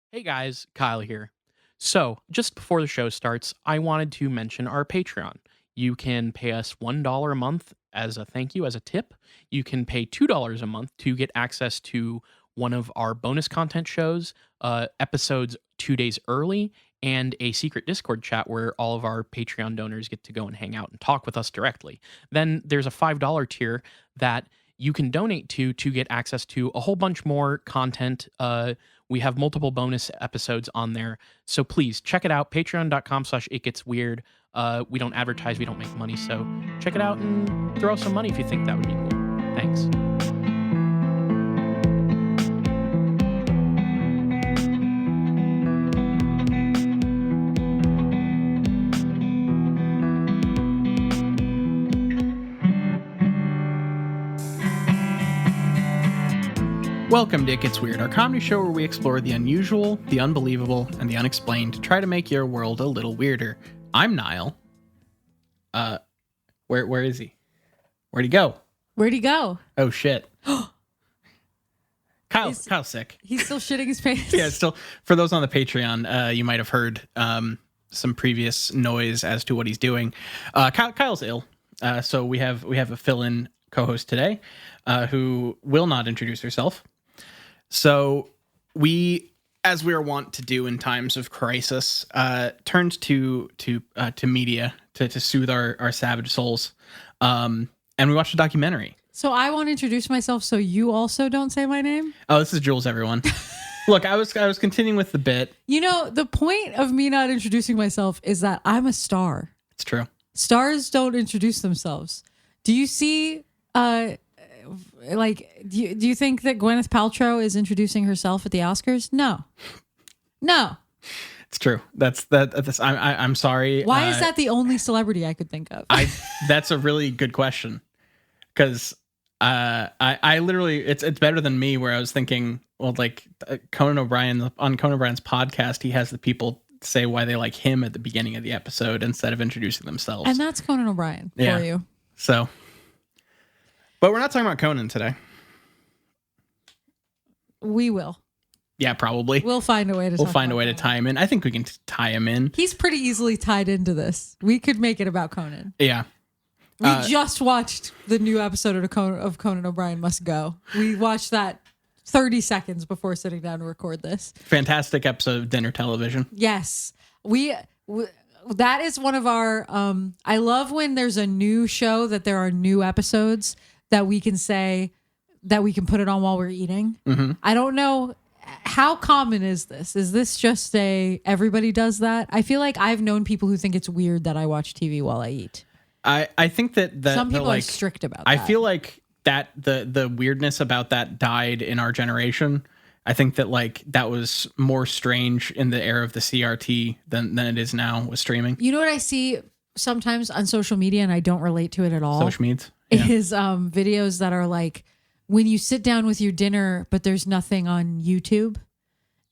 Hey guys, Kyle here. So, just before the show starts, I wanted to mention our Patreon. You can pay us $1 a month as a thank you, as a tip. You can pay $2 a month to get access to one of our bonus content shows, episodes 2 days early, and a secret Discord chat where all of our Patreon donors get to go and hang out and talk with us directly. Then there's a $5 tier that you can donate to get access to a whole bunch more content. We have multiple bonus episodes on there. So please check it out. Patreon.com/itgetsweird. We don't advertise, we don't make money. So check it out and throw some money if you think that would be cool. Thanks. Welcome to It Gets Weird, our comedy show where we explore the unusual, the unbelievable, and the unexplained to try to make your world a little weirder. I'm Nile. Where is he? Where'd he go? Where'd he go? Oh shit. Kyle's sick. He's still shitting his pants. Yeah, still. For those on the Patreon, you might have heard some previous noise as to what he's doing. Kyle's ill, so we have a fill-in co-host today, who will not introduce herself. So we, as we are wont to do in times of crisis, turned to media to soothe our savage souls, and we watched a documentary. So I want to introduce myself, so you also don't say my name. Oh, this is Jules, everyone. Look, I was continuing with the bit. You know, the point of me not introducing myself is that I'm a star. It's true. Stars don't introduce themselves. Do you see? Do you think that Gwyneth Paltrow is introducing herself at the Oscars? No. It's true. I'm sorry. Why is that the only celebrity I could think of? That's a really good question, because I literally it's better than me, where I was thinking, well, like Conan O'Brien, on Conan O'Brien's podcast, he has the people say why they like him at the beginning of the episode instead of introducing themselves. And that's Conan O'Brien for you. So, but we're not talking about Conan today. We will. Yeah, probably. We'll find a way to. We'll find a way to tie him in. I think we can tie him in. He's pretty easily tied into this. We could make it about Conan. Yeah. We just watched the new episode of Conan O'Brien Must Go. We watched that 30 seconds before sitting down to record this. Fantastic episode of dinner television. Yes. That is one of our, I love when there's a new show that there are new episodes that we can say that we can put it on while we're eating. Mm-hmm. I don't know. How common is this? Is this just everybody does that? I feel like I've known people who think it's weird that I watch TV while I eat. I think that some people are strict about that. I feel like that the weirdness about that died in our generation. I think that that was more strange in the era of the CRT than it is now with streaming. You know what I see sometimes on social media, and I don't relate to it at all? Social medias? Yeah. Is videos that are like, when you sit down with your dinner, but there's nothing on YouTube,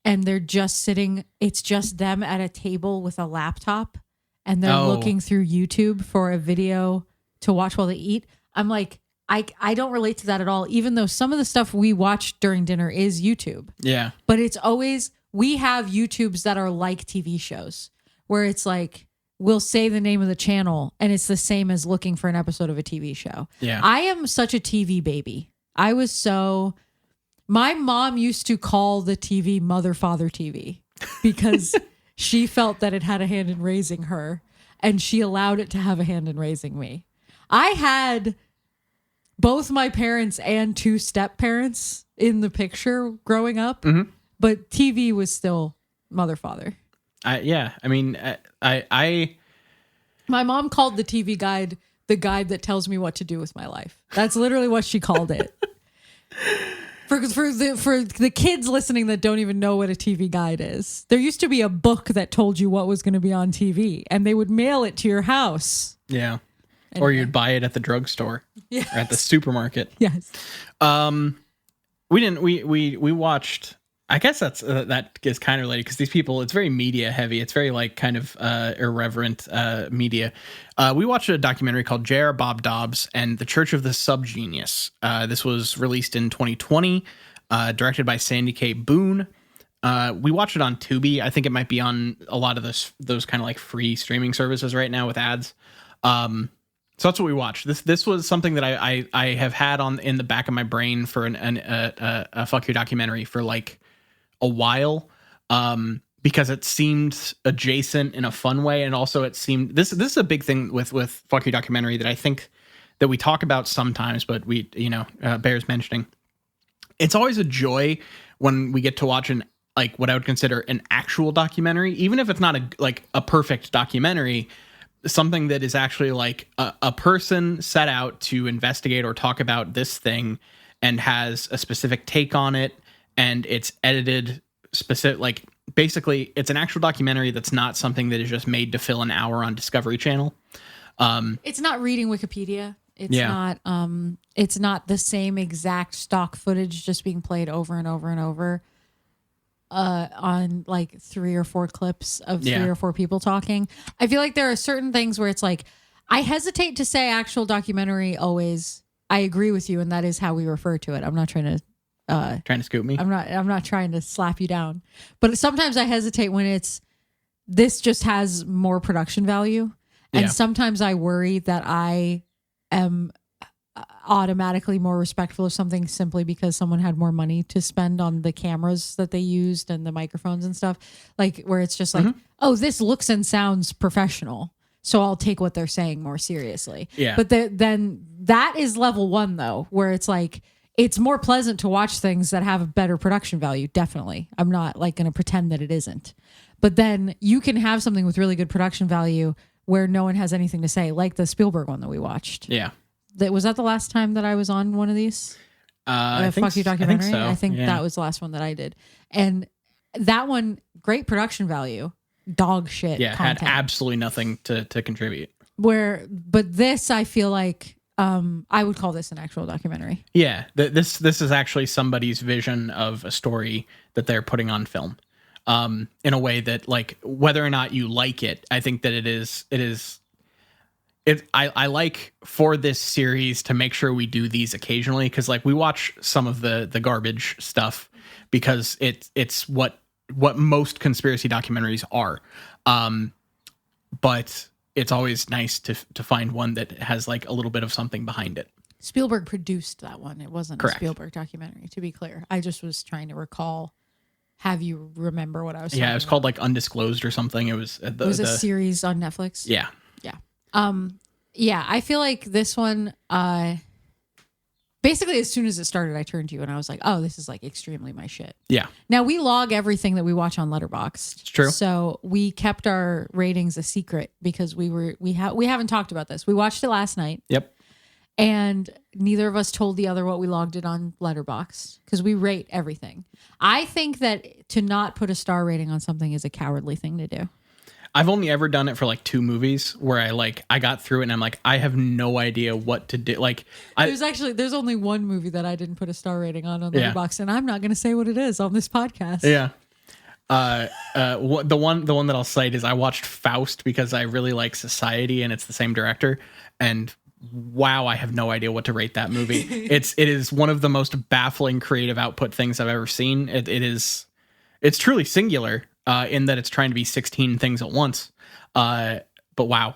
and they're just sitting, it's just them at a table with a laptop, and they're looking through YouTube for a video to watch while they eat. I'm like, I don't relate to that at all, even though some of the stuff we watch during dinner is YouTube. Yeah. But it's always, we have YouTubes that are like TV shows, where it's like, we'll say the name of the channel, and it's the same as looking for an episode of a TV show. Yeah. I am such a TV baby. My mom used to call the TV Mother Father TV because she felt that it had a hand in raising her, and she allowed it to have a hand in raising me. I had both my parents and two step parents in the picture growing up, but TV was still Mother Father. My mom called the TV guide the guide that tells me what to do with my life. That's literally what she called it. For the kids listening that don't even know what a TV guide is, there used to be a book that told you what was going to be on TV, and they would mail it to your house. Yeah. Or you'd buy it at the drugstore. Yes. Or at the supermarket. Yes. We watched, I guess that is kind of related, because these people, it's very media heavy. It's very kind of irreverent media. We watched a documentary called J.R. Bob Dobbs and the Church of the Subgenius. This was released in 2020, directed by Sandy K. Boone. We watched it on Tubi. I think it might be on a lot of those kind of like free streaming services right now with ads. So that's what we watched. This was something that I have had on in the back of my brain for a fuck you documentary for like a while, because it seemed adjacent in a fun way, and also it seemed this is a big thing with fuck you documentary that I think that we talk about sometimes, but we bears mentioning. It's always a joy when we get to watch like what I would consider an actual documentary, even if it's not a perfect documentary. Something that is actually like a person set out to investigate or talk about this thing and has a specific take on it, and it's edited specific, like basically it's an actual documentary that's not something that is just made to fill an hour on Discovery Channel. It's not reading Wikipedia. It's not the same exact stock footage just being played over and over and over on like 3 or 4 clips of 3 or 4 people talking. I feel like there are certain things where it's like, I hesitate to say actual documentary always. I agree with you, and that is how we refer to it. I'm not trying to scoop me. I'm not trying to slap you down. But sometimes I hesitate when this just has more production value. And sometimes I worry that I am automatically more respectful of something simply because someone had more money to spend on the cameras that they used and the microphones and stuff, like where it's just like, oh, this looks and sounds professional, so I'll take what they're saying more seriously. But then that is level 1 though, where it's like, it's more pleasant to watch things that have a better production value. Definitely. I'm not like going to pretend that it isn't, but then you can have something with really good production value where no one has anything to say, like the Spielberg one that we watched. Was that the last time that I was on one of these? Fuck you documentary. I think that was the last one that I did. And that one, great production value, dog shit. Had absolutely nothing to contribute. But this, I feel like I would call this an actual documentary. This is actually somebody's vision of a story that they're putting on film. In a way that, like, whether or not you like it, I think that it is. I like for this series to make sure we do these occasionally, because like we watch some of the garbage stuff because it's what most conspiracy documentaries are, but it's always nice to find one that has like a little bit of something behind it. Spielberg produced that one. It wasn't Correct. A Spielberg documentary, to be clear. I just was trying to recall. Have you remember what I was? Yeah, it was called like Undisclosed or something. It was a series on Netflix. Yeah. I feel like this one, basically as soon as it started, I turned to you and I was like, oh, this is like extremely my shit. Yeah. Now we log everything that we watch on Letterboxd. It's true. So we kept our ratings a secret because we haven't talked about this. We watched it last night. Yep. And neither of us told the other what we logged it on Letterboxd because we rate everything. I think that to not put a star rating on something is a cowardly thing to do. I've only ever done it for like 2 movies where I got through it and I'm like, I have no idea what to do. Like, there's only one movie that I didn't put a star rating on Letterboxd, and I'm not going to say what it is on this podcast. Yeah. The one that I'll cite is I watched Faust because I really like Society and it's the same director, and wow, I have no idea what to rate that movie. It is one of the most baffling creative output things I've ever seen. It's truly singular. In that it's trying to be 16 things at once. But wow.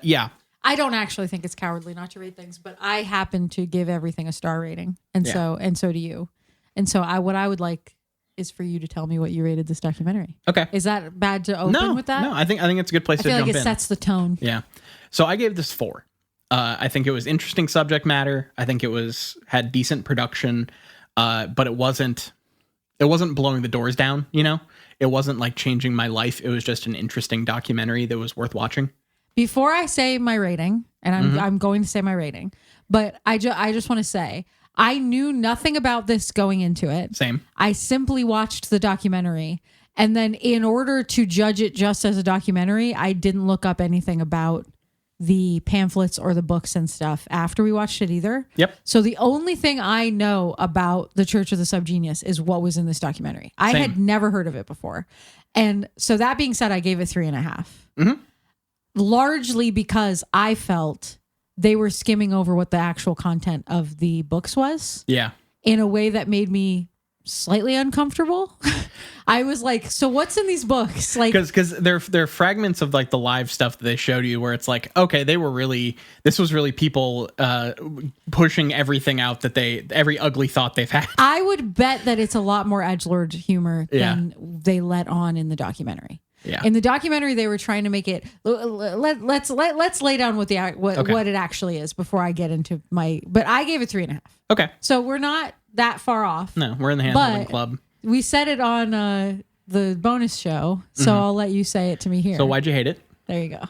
Yeah. I don't actually think it's cowardly not to rate things, but I happen to give everything a star rating. And so do you. And so what I would like is for you to tell me what you rated this documentary. Okay. Is that bad to open with that? No, I think it's a good place to jump in. I feel like it sets the tone. Yeah. So I gave this 4. I think it was interesting subject matter. I think it had decent production, but it wasn't blowing the doors down, you know? It wasn't like changing my life. It was just an interesting documentary that was worth watching. Before I say my rating, and I'm going to say my rating, but I just want to say, I knew nothing about this going into it. Same. I simply watched the documentary. And then in order to judge it just as a documentary, I didn't look up anything about the pamphlets or the books and stuff after we watched it either. Yep. So the only thing I know about the Church of the Subgenius is what was in this documentary. I had never heard of it before. And so that being said, I gave it 3.5. Largely because I felt they were skimming over what the actual content of the books was. Yeah. In a way that made me slightly uncomfortable. I was like, so what's in these books? Like, because they're fragments of like the live stuff that they showed you where it's like, okay, this was really people pushing everything out that every ugly thought they've had. I would bet that it's a lot more edgelord humor than they let on in the documentary. Yeah. In the documentary, they were trying to make it. Let's lay down what it actually is before I get into my. But I gave it 3.5. Okay. So we're not that far off. No, we're in the hand-holding club. We said it on the bonus show, so I'll let you say it to me here. So why'd you hate it? There you go.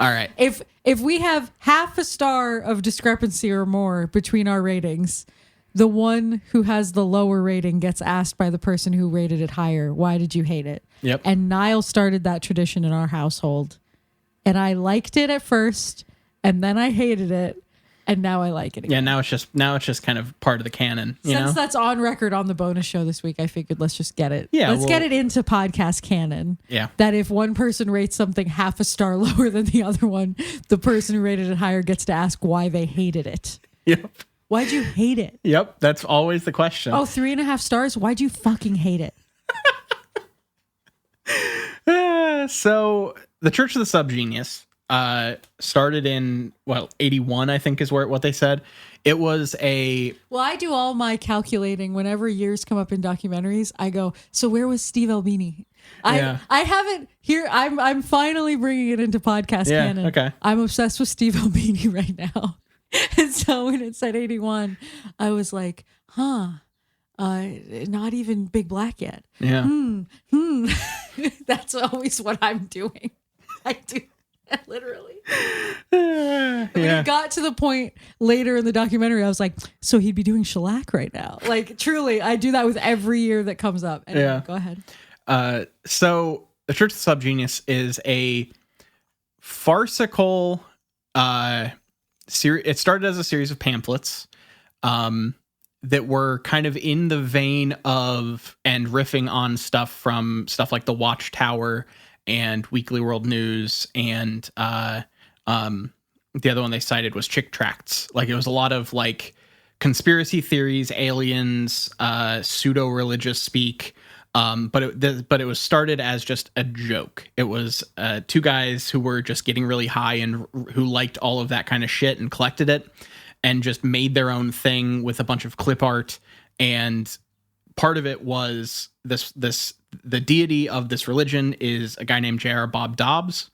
All right. If we have half a star of discrepancy or more between our ratings, the one who has the lower rating gets asked by the person who rated it higher, why did you hate it? Yep. And Nile started that tradition in our household. And I liked it at first, and then I hated it, and now I like it again. Yeah, now it's just kind of part of the canon. Since that's on record on the bonus show this week, I figured let's just get it. Yeah, Let's get it into podcast canon. Yeah. That if one person rates something half a star lower than the other one, the person who rated it higher gets to ask why they hated it. Yep. Why'd you hate it? Yep. That's always the question. Oh, 3.5 stars? Why'd you fucking hate it? So the Church of the Subgenius started in 81, I think is what they said. It was well, I do all my calculating whenever years come up in documentaries. I go, so where was Steve Albini? I haven't here. I'm finally bringing it into podcast canon. Okay. I'm obsessed with Steve Albini right now. And so when it said 81, I was like, not even Big Black yet. Yeah. That's always what I'm doing. I do that literally. When it got to the point later in the documentary, I was like, so he'd be doing shellac right now. Like, truly, I do that with every year that comes up. Anyway, go ahead. So the Church of the Subgenius is a farcical it started as a series of pamphlets that were kind of in the vein of and riffing on stuff like the Watchtower and Weekly World News, and the other one they cited was Chick Tracts. Like, it was a lot of like conspiracy theories, aliens, pseudo-religious speak. But it was started as just a joke. It was two guys who were just getting really high and who liked all of that kind of shit and collected it and just made their own thing with a bunch of clip art. And part of it was the deity of this religion is a guy named J.R. Bob Dobbs.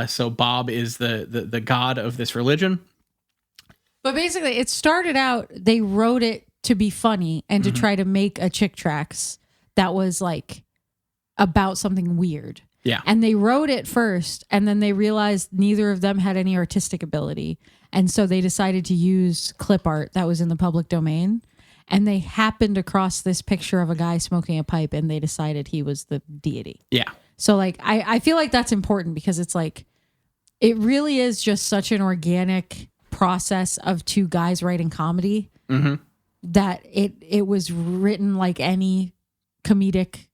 So Bob is the god of this religion. But basically, it started out, they wrote it to be funny and to try to make a Chick Tracts that was like about something weird. Yeah. And they wrote it first, and then they realized neither of them had any artistic ability. And so they decided to use clip art that was in the public domain. And they happened across this picture of a guy smoking a pipe, and they decided he was the deity. Yeah. So like, I feel like that's important because it's like, it really is just such an organic process of two guys writing comedy that it was written like any comedic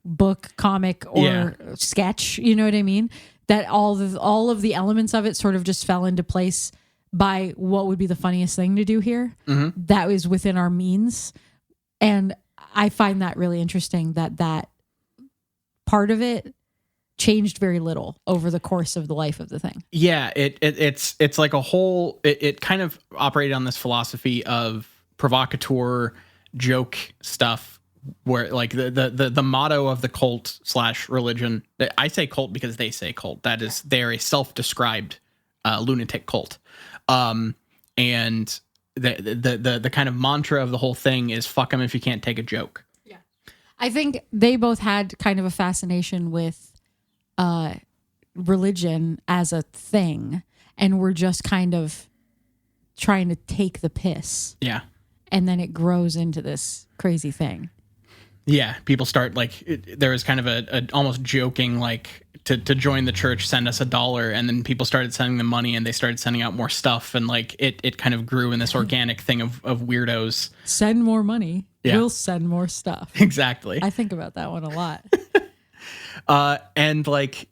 book, comic, or sketch, you know what I mean? That all of the elements of it sort of just fell into place by what would be the funniest thing to do here. That was within our means. And I find that really interesting that part of it changed very little over the course of the life of the thing. Yeah, it's like a whole, it kind of operated on this philosophy of provocateur joke stuff, where like the motto of the cult / religion, I say cult because they say cult, that is, they're a self-described lunatic cult, and the kind of mantra of the whole thing is fuck them if you can't take a joke. Yeah, I think they both had kind of a fascination with religion as a thing, and we're just kind of trying to take the piss. Yeah. And then it grows into this crazy thing. Yeah, people start like, there was kind of a almost joking like to join the church, send us $1, and then people started sending them money, and they started sending out more stuff, and like it kind of grew in this organic thing of weirdos. Send more money, yeah. We'll send more stuff. Exactly. I think about that one a lot. And like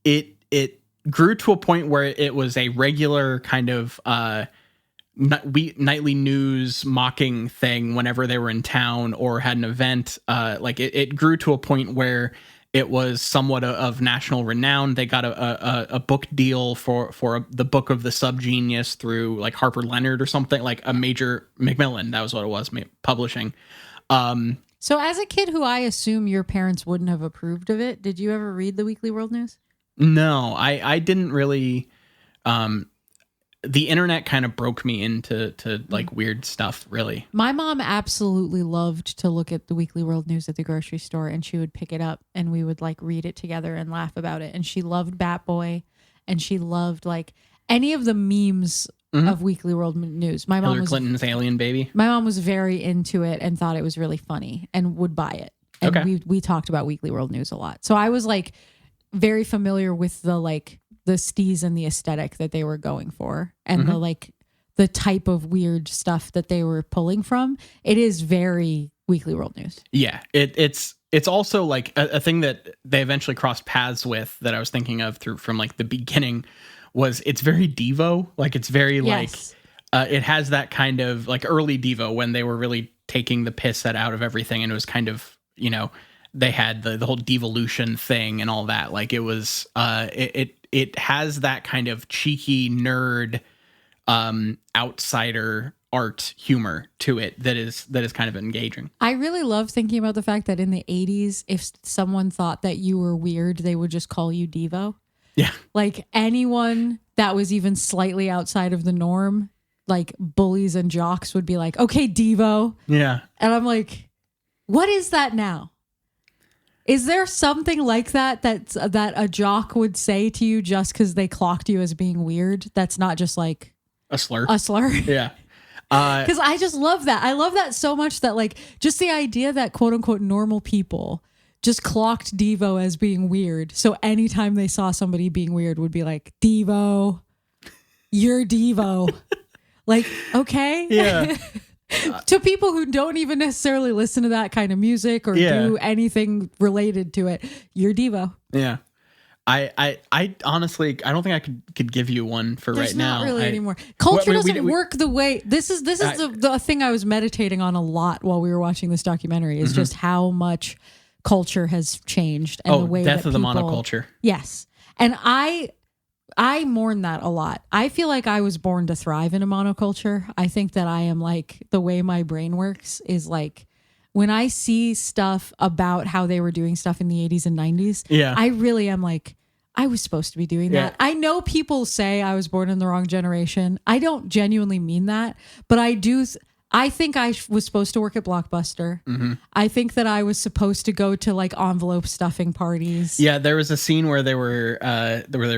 it grew to a point where it was a regular kind of nightly news mocking thing whenever they were in town or had an event. Like it grew to a point where it was somewhat of national renown. They got a book deal for the book of the Subgenius through like Harper Leonard or something, like a major Macmillan. That was what it was, publishing. So as a kid who I assume your parents wouldn't have approved of it, did you ever read the Weekly World News? No, I didn't really. The internet kind of broke me into like weird stuff, really. My mom absolutely loved to look at the Weekly World News at the grocery store, and she would pick it up and we would like read it together and laugh about it. And she loved Bat Boy, and she loved like any of the memes of Weekly World News. My mom Hillary was Clinton's alien baby. My mom was very into it and thought it was really funny and would buy it. And Okay. we talked about Weekly World News a lot. So I was like very familiar with the steez and the aesthetic that they were going for, and the type of weird stuff that they were pulling from. It is very Weekly World News. Yeah, it's also like a thing that they eventually crossed paths with that I was thinking of from like the beginning was it's very Devo. Like it's very Yes. it has that kind of like early Devo when they were really taking the piss out of everything, and it was kind of, you know, they had the whole devolution thing and all that. Like it was it has that kind of cheeky nerd outsider art humor to it that is kind of engaging. I really love thinking about the fact that in the 80s, if someone thought that you were weird, they would just call you Devo. Yeah. Like anyone that was even slightly outside of the norm, like bullies and jocks would be like, okay, Devo. Yeah. And I'm like, what is that now? Is there something like that a jock would say to you just because they clocked you as being weird? That's not just like A slur. a slur. Yeah. Because I just love that. I love that so much that like just the idea that quote unquote normal people just clocked Devo as being weird. So anytime they saw somebody being weird would be like, Devo, you're Devo. Like, okay. Yeah. To people who don't even necessarily listen to that kind of music or do anything related to it, you're Devo. Yeah. I honestly, I don't think I could give you one for There's right now. not really anymore. Culture we- doesn't work the way this is the thing I was meditating on a lot while we were watching this documentary is just how much culture has changed and the way death that of the people, monoculture. Yes. And I mourn that a lot. I feel like I was born to thrive in a monoculture. I think that I am like the way my brain works is like when I see stuff about how they were doing stuff in the 80s and 90s, I really am like, I was supposed to be doing that. I know people say I was born in the wrong generation. I don't genuinely mean that, but I do. I think I was supposed to work at Blockbuster. I think that I was supposed to go to like envelope stuffing parties. Yeah, there was a scene where they were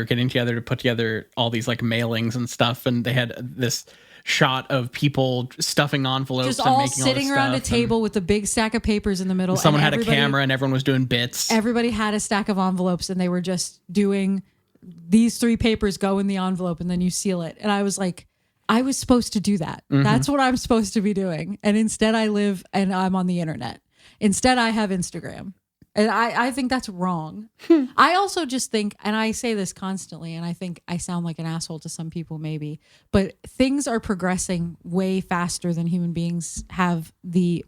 getting together to put together all these like mailings and stuff, and they had this shot of people stuffing envelopes Just and all making sitting all this around a stuff, table with a big stack of papers in the middle. and someone and had a camera and everyone was doing bits. Everybody had a stack of envelopes and they were just doing these 3 papers go in the envelope and then you seal it. And I was like, I was supposed to do that. That's what I'm supposed to be doing. And instead I live and I'm on the internet. Instead I have Instagram. And I think that's wrong. I also just think, and I say this constantly, and I think I sound like an asshole to some people maybe, but things are progressing way faster than human beings have the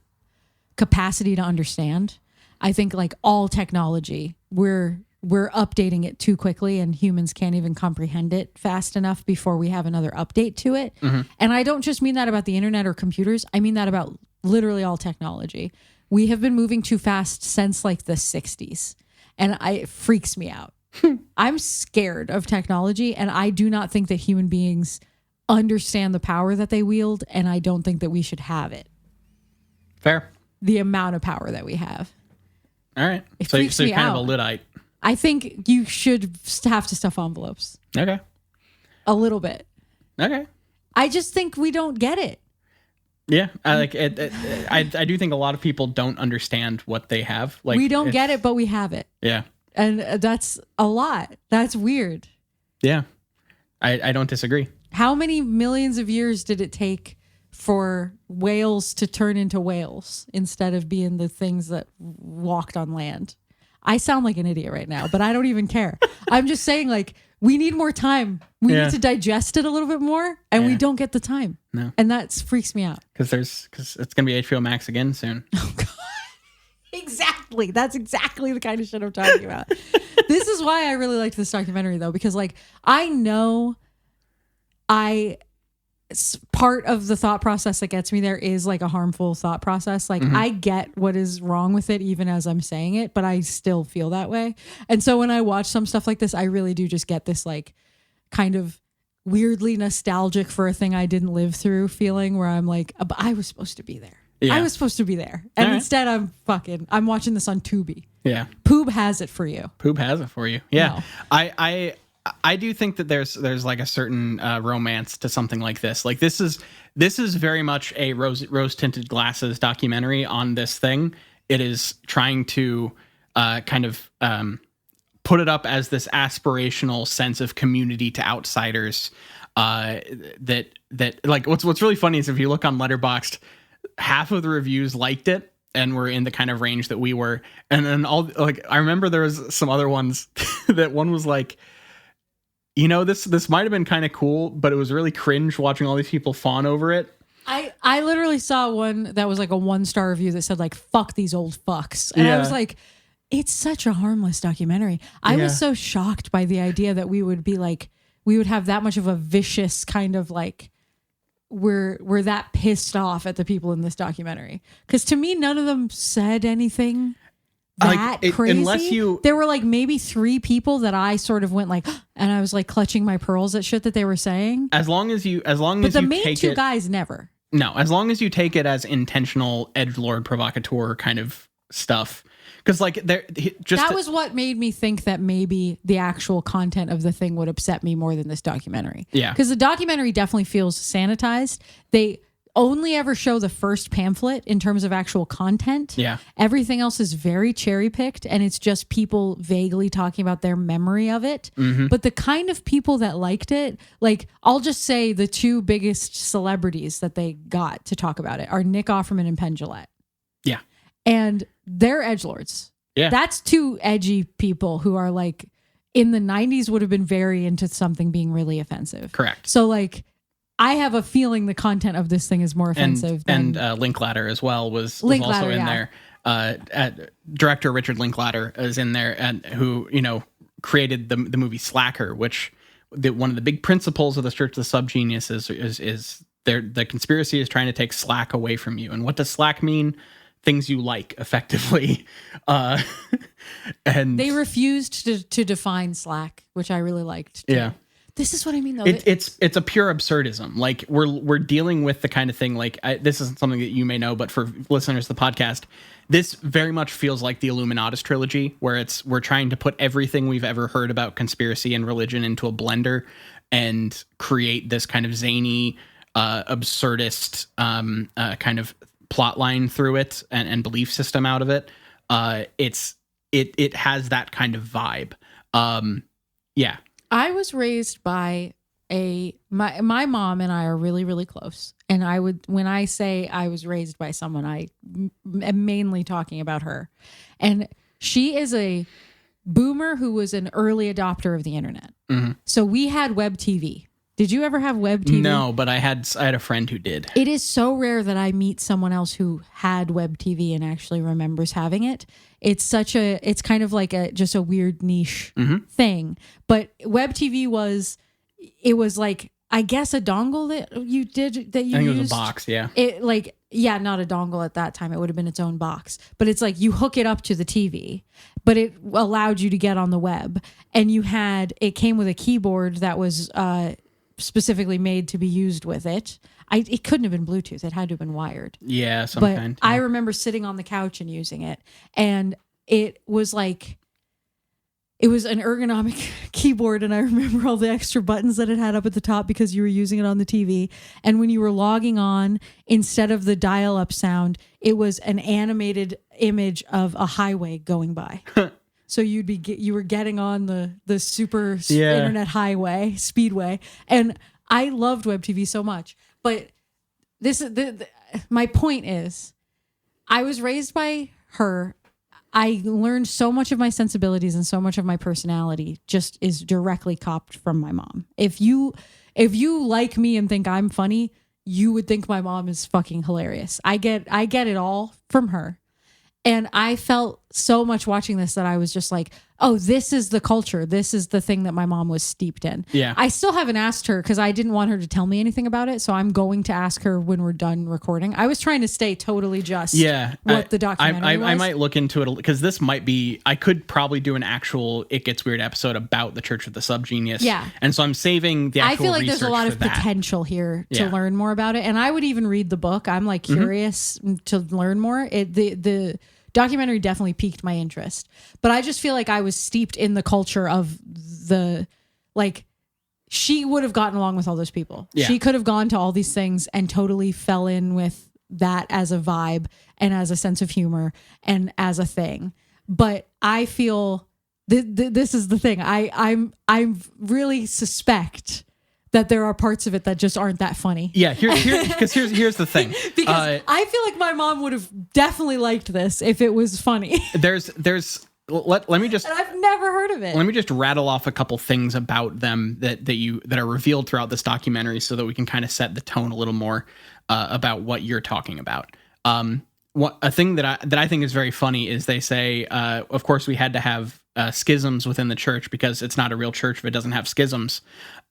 capacity to understand. I think like all technology, we're updating it too quickly and humans can't even comprehend it fast enough before we have another update to it. And I don't just mean that about the internet or computers. I mean that about literally all technology. We have been moving too fast since like the 60s and it freaks me out. I'm scared of technology and I do not think that human beings understand the power that they wield, and I don't think that we should have it. Fair. The amount of power that we have. All right. It So freaks you're me kind out. of a Luddite. I think you should have to stuff envelopes Okay. a little bit. Okay. I just think we don't get it. Yeah, I like it. I do think a lot of people don't understand what they have. Like We don't get it, but we have it. Yeah. And that's a lot. That's weird. Yeah. I don't disagree. How many millions of years did it take for whales to turn into whales instead of being the things that walked on land? I sound like an idiot right now, but I don't even care. I'm just saying, like, we need more time. We Yeah. need to digest it a little bit more, and we Yeah. don't get the time. No. And that freaks me out. Because it's gonna be HBO Max again soon. Oh God. Exactly. That's exactly the kind of shit I'm talking about. This is why I really liked this documentary, though, because like I know part of the thought process that gets me there is like a harmful thought process. Like I get what is wrong with it even as I'm saying it, but I still feel that way. And so when I watch some stuff like this, I really do just get this like kind of weirdly nostalgic for a thing I didn't live through feeling where I'm like, I was supposed to be there. Yeah. I was supposed to be there. And All right. instead I'm watching this on Tubi. Yeah. Poob has it for you. Poob has it for you. Yeah. No. I do think that there's like a certain romance to something like this. Like this is very much a rose tinted glasses documentary on this thing. It is trying to kind of put it up as this aspirational sense of community to outsiders. That like what's really funny is if you look on Letterboxd, half of the reviews liked it and were in the kind of range that we were, and then all like I remember there was some other ones that one was like, you know, this might have been kind of cool, but it was really cringe watching all these people fawn over it. I literally saw one that was like a 1-star review that said like, fuck these old fucks. And I was like, it's such a harmless documentary. I was so shocked by the idea that we would have that much of a vicious kind of like, we're that pissed off at the people in this documentary. Because to me, none of them said anything that crazy. Unless there were like maybe 3 people that I sort of went like, and I was like clutching my pearls at shit that they were saying. As long as you but the main 2 guys never. No, as long as you take it as intentional edgelord provocateur kind of stuff. Because like that was what made me think that maybe the actual content of the thing would upset me more than this documentary. Yeah. Because the documentary definitely feels sanitized. They only ever show the first pamphlet in terms of actual content. Yeah. Everything else is very cherry picked, and it's just people vaguely talking about their memory of it. Mm-hmm. But the kind of people that liked it, like I'll just say the 2 biggest celebrities that they got to talk about it are Nick Offerman and Penn Jillette. Yeah. And they're edgelords. Yeah. That's 2 edgy people who are like in the 90s would have been very into something being really offensive. Correct. So like I have a feeling the content of this thing is more offensive and than Linklater as well was also in there. Director Richard Linklater is in there, and who created the movie Slacker, which one of the big principles of the Church of the Subgenius is the conspiracy is trying to take slack away from you. And what does slack mean? Things you like, effectively. And they refused to define slack, which I really liked too. Yeah. This is what I mean, though. It's a pure absurdism. Like we're dealing with the kind of thing. Like this isn't something that you may know, but for listeners of the podcast, this very much feels like the Illuminatus trilogy, where we're trying to put everything we've ever heard about conspiracy and religion into a blender and create this kind of zany, absurdist kind of plot line through it and belief system out of it. It has that kind of vibe. Yeah. I was raised by my mom and I are really, really close. And when I say I was raised by someone, I am mainly talking about her. And she is a boomer who was an early adopter of the internet. Mm-hmm. So we had web TV. Did you ever have web TV? No, but I had a friend who did. It is so rare that I meet someone else who had web TV and actually remembers having it. It's kind of like just a weird niche thing. But web TV was like, I guess a dongle that you used. I think it was a box, yeah. Not a dongle at that time. It would have been its own box. But it's like you hook it up to the TV, but it allowed you to get on the web. And it came with a keyboard that was specifically made to be used with it. It couldn't have been Bluetooth. It had to have been wired. Yeah, But I remember sitting on the couch and using it, and it was an ergonomic keyboard, and I remember all the extra buttons that it had up at the top because you were using it on the TV. And when you were logging on, instead of the dial-up sound, it was an animated image of a highway going by. So you were getting on the super internet highway, speedway. And I loved web TV so much. But my point is, I was raised by her. I learned so much of my sensibilities and so much of my personality just is directly copied from my mom. If you like me and think I'm funny, you would think my mom is fucking hilarious. I get it all from her. And I felt so much watching this that I was just like, oh, this is the culture. This is the thing that my mom was steeped in. Yeah. I still haven't asked her because I didn't want her to tell me anything about it. So I'm going to ask her when we're done recording. I was trying to stay totally just what the documentary was. I might look into it because this might be, I could probably do an actual It Gets Weird episode about the Church of the Subgenius. Yeah. And so I'm saving the actual I feel like there's a lot of that. potential here to Yeah. learn more about it. And I would even read the book. I'm like curious to learn more. The documentary definitely piqued my interest, but I just feel like I was steeped in the culture of she would have gotten along with all those people. Yeah. She could have gone to all these things and totally fell in with that as a vibe and as a sense of humor and as a thing. But I feel this is the thing. I really suspect that there are parts of it that just aren't that funny. Yeah, here's the thing. Because I feel like my mom would have definitely liked this if it was funny. Let me just And I've never heard of it. let me just rattle off a couple things about them that are revealed throughout this documentary so that we can kind of set the tone a little more about what you're talking about. A thing that I think is very funny is they say, of course, we had to have schisms within the church because it's not a real church if it doesn't have schisms.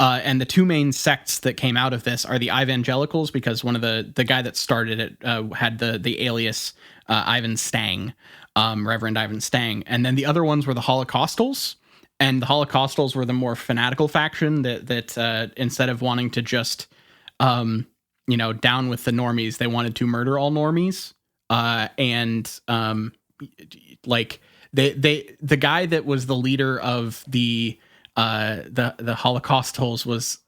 And the two main sects that came out of this are the evangelicals, because one of the guy that started it had the alias Ivan Stang, Reverend Ivan Stang, and then the other ones were the Holocaustals. And the Holocaustals were the more fanatical faction that instead of wanting to just down with the normies, they wanted to murder all normies. The guy that was the leader of the Holocaustals was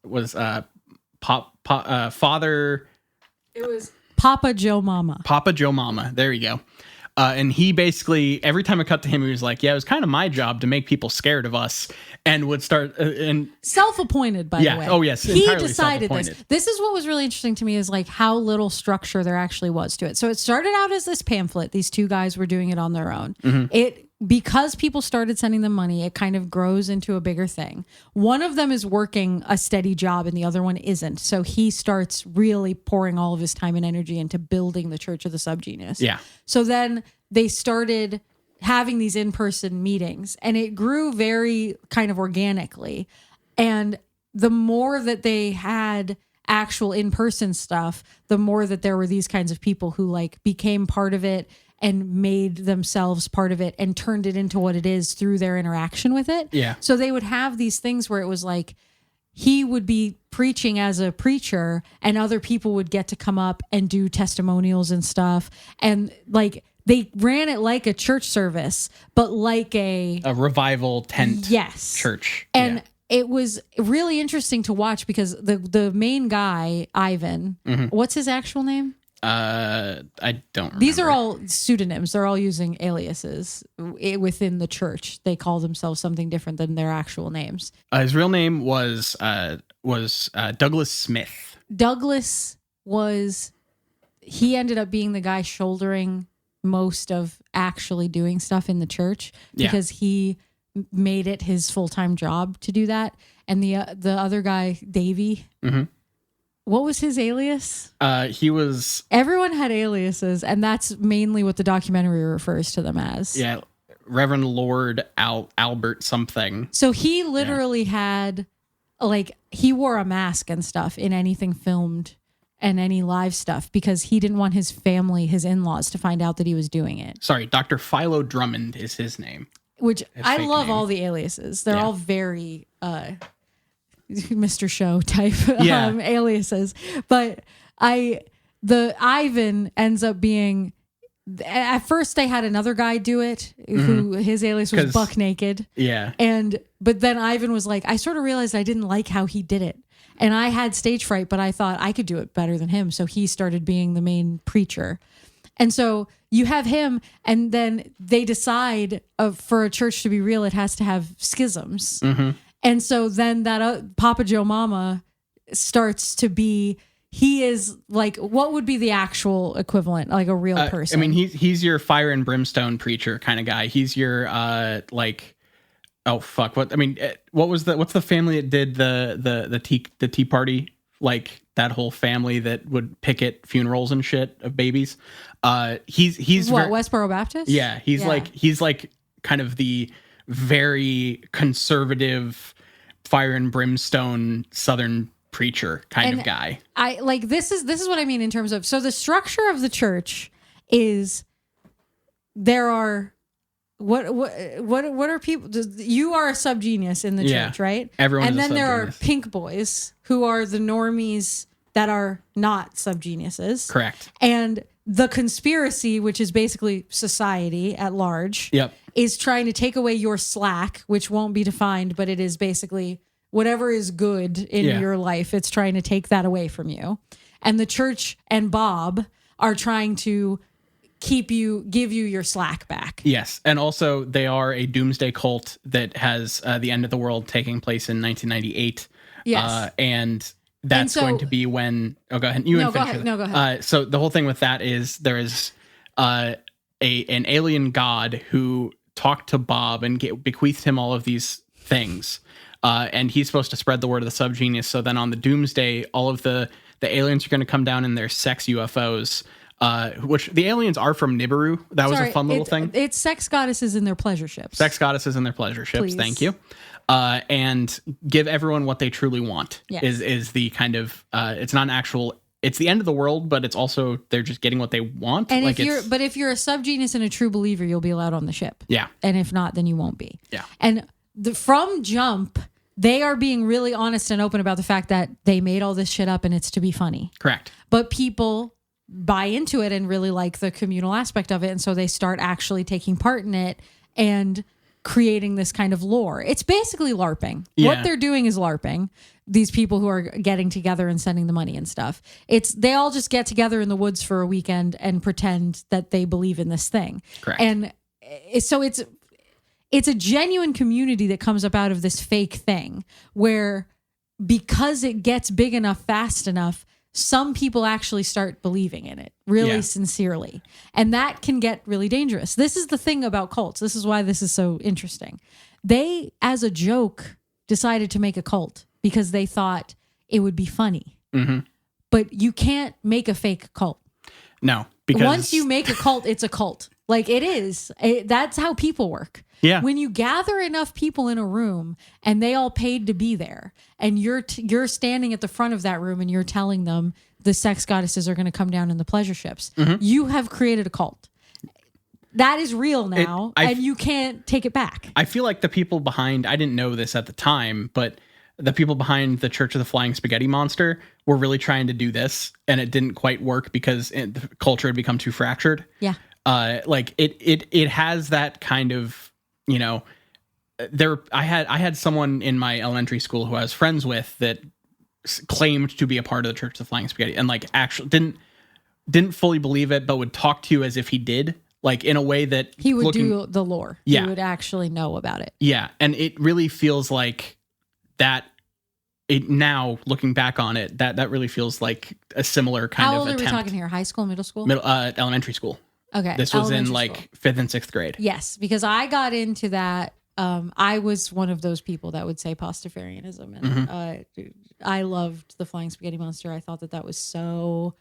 Father. It was Papa Joe Mama. Papa Joe Mama. There you go. And he basically, every time I cut to him, he was like, yeah, it was kind of my job to make people scared of us, and would start and self-appointed, by the way. Oh, yes. He Entirely decided this. self-appointed. This is what was really interesting to me is like how little structure there actually was to it. So it started out as this pamphlet. These two guys were doing it on their own. Because people started sending them money, it kind of grows into a bigger thing. One of them is working a steady job and the other one isn't. So he starts really pouring all of his time and energy into building the Church of the Subgenius. Yeah. So then they started having these in-person meetings and it grew very kind of organically. And the more that they had actual in-person stuff, the more that there were these kinds of people who like became part of it and made themselves part of it and turned it into what it is through their interaction with it. Yeah. So they would have these things where it was like, he would be preaching as a preacher and other people would get to come up and do testimonials and stuff. And like, they ran it like a church service, but like a revival tent church. And it was really interesting to watch because the main guy, Ivan, what's his actual name? I don't remember. These are all pseudonyms. They're all using aliases within the church. They call themselves something different than their actual names. His real name was Douglas Smith. Douglas he ended up being the guy shouldering most of actually doing stuff in the church because he made it his full-time job to do that. And the other guy, Davey, what was his alias? Everyone had aliases, and that's mainly what the documentary refers to them as. Yeah, Reverend Lord Albert something. So he literally had, like, he wore a mask and stuff in anything filmed and any live stuff because he didn't want his family, his in-laws, to find out that he was doing it. Sorry, Dr. Philo Drummond is his name. Which I love all the aliases. They're all very Mr. Show type aliases. But the Ivan ends up being, at first they had another guy do it who his alias was Buck Naked. Yeah. But then Ivan was like, I sort of realized I didn't like how he did it. And I had stage fright, but I thought I could do it better than him. So he started being the main preacher. And so you have him, and then they decide for a church to be real, it has to have schisms. And so then that Papa Joe Mama starts to be he is like, what would be the actual equivalent, like a real person? I mean, he's your fire and brimstone preacher kind of guy. He's your like, oh fuck, what what's the family that did the tea party, like that whole family that would picket funerals and shit of babies. He's Westboro Baptist? Yeah, he's like kind of the very conservative fire and brimstone Southern preacher kind of guy. I like this is what I mean in terms of, so the structure of the church is, there are what are people, you are a subgenius in the church, right? Everyone, and then there are pink boys who are the normies that are not subgeniuses. Correct. And the conspiracy, which is basically society at large, is trying to take away your slack, which won't be defined, but it is basically whatever is good in your life, it's trying to take that away from you. And the church and Bob are trying to give you your slack back. Yes. And also they are a doomsday cult that has the end of the world taking place in 1998. Yes. And that's going to be when, go ahead. Go ahead. So the whole thing with that is there is an alien god who talked to Bob and bequeathed him all of these things. And he's supposed to spread the word of the subgenius. So then on the doomsday, all of the aliens are going to come down in their sex UFOs, which the aliens are from Nibiru. That was a fun little thing. It's sex goddesses in their pleasure ships. Sex goddesses in their pleasure ships. Please. Thank you. And give everyone what they truly want. Yes. Is the kind of, it's not an actual, it's the end of the world, but it's also, they're just getting what they want. And if you're a subgenius and a true believer, you'll be allowed on the ship. Yeah. And if not, then you won't be. Yeah. And from jump, they are being really honest and open about the fact that they made all this shit up and it's to be funny. Correct. But people buy into it and really like the communal aspect of it. And so they start actually taking part in it and creating this kind of lore. It's basically LARPing. Yeah. What they're doing is LARPing. These people who are getting together and sending the money and stuff. They all just get together in the woods for a weekend and pretend that they believe in this thing. Correct. And so it's a genuine community that comes up out of this fake thing where, because it gets big enough fast enough, some people actually start believing in it really sincerely. And that can get really dangerous. This is the thing about cults. This is why this is so interesting. They, as a joke, decided to make a cult because they thought it would be funny. Mm-hmm. But you can't make a fake cult. No, because once you make a cult, it's a cult. Like it is. That's how people work. Yeah. When you gather enough people in a room and they all paid to be there, and you're standing at the front of that room and you're telling them the sex goddesses are going to come down in the pleasure ships, you have created a cult. That is real now, and you can't take it back. I feel like the people behind, I didn't know this at the time, but the people behind the Church of the Flying Spaghetti Monster were really trying to do this, and it didn't quite work because the culture had become too fractured. Yeah. Like it has that kind of, you know, I had someone in my elementary school who I was friends with that claimed to be a part of the Church of the Flying Spaghetti, and like actually didn't fully believe it, but would talk to you as if he did, like in a way that he would do the lore. Yeah. He would actually know about it. Yeah. And it really feels like that. It now looking back on it, that really feels like a similar kind of attempt. How old are we talking here? High school, middle school? Elementary school. Okay. This was in like 5th and 6th grade. Yes, because I got into that. I was one of those people that would say Pastafarianism, and I loved the Flying Spaghetti Monster. I thought that was so.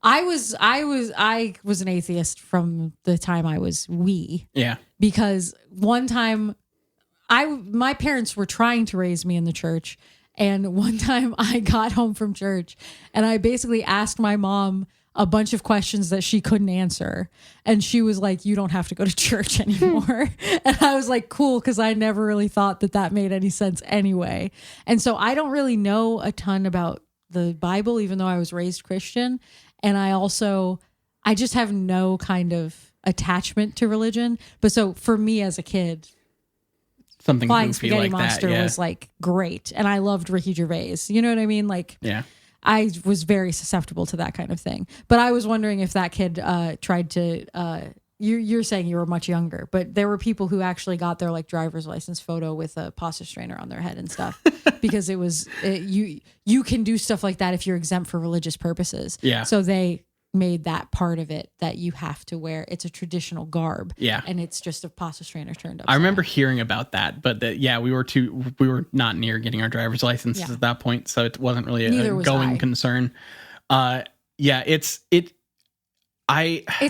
I was an atheist from the time I was wee. Yeah. Because one time, my parents were trying to raise me in the church, and one time I got home from church, and I basically asked my mom a bunch of questions that she couldn't answer. And she was like, you don't have to go to church anymore. And I was like, cool, because I never really thought that made any sense anyway. And so I don't really know a ton about the Bible, even though I was raised Christian. And I just have no kind of attachment to religion. But so for me as a kid, something Flying goofy Spaghetti like Monster that, was like great. And I loved Ricky Gervais. You know what I mean? Like, yeah. I was very susceptible to that kind of thing. But I was wondering if that kid tried to you're saying you were much younger, but there were people who actually got their like driver's license photo with a pasta strainer on their head and stuff because you can do stuff like that if you're exempt for religious purposes. Yeah. So they made that part of it that you have to wear. It's a traditional garb. Yeah. And it's just a pasta strainer turned up. I remember hearing about that, but we were not near getting our driver's licenses at that point, so it wasn't really a going concern. It's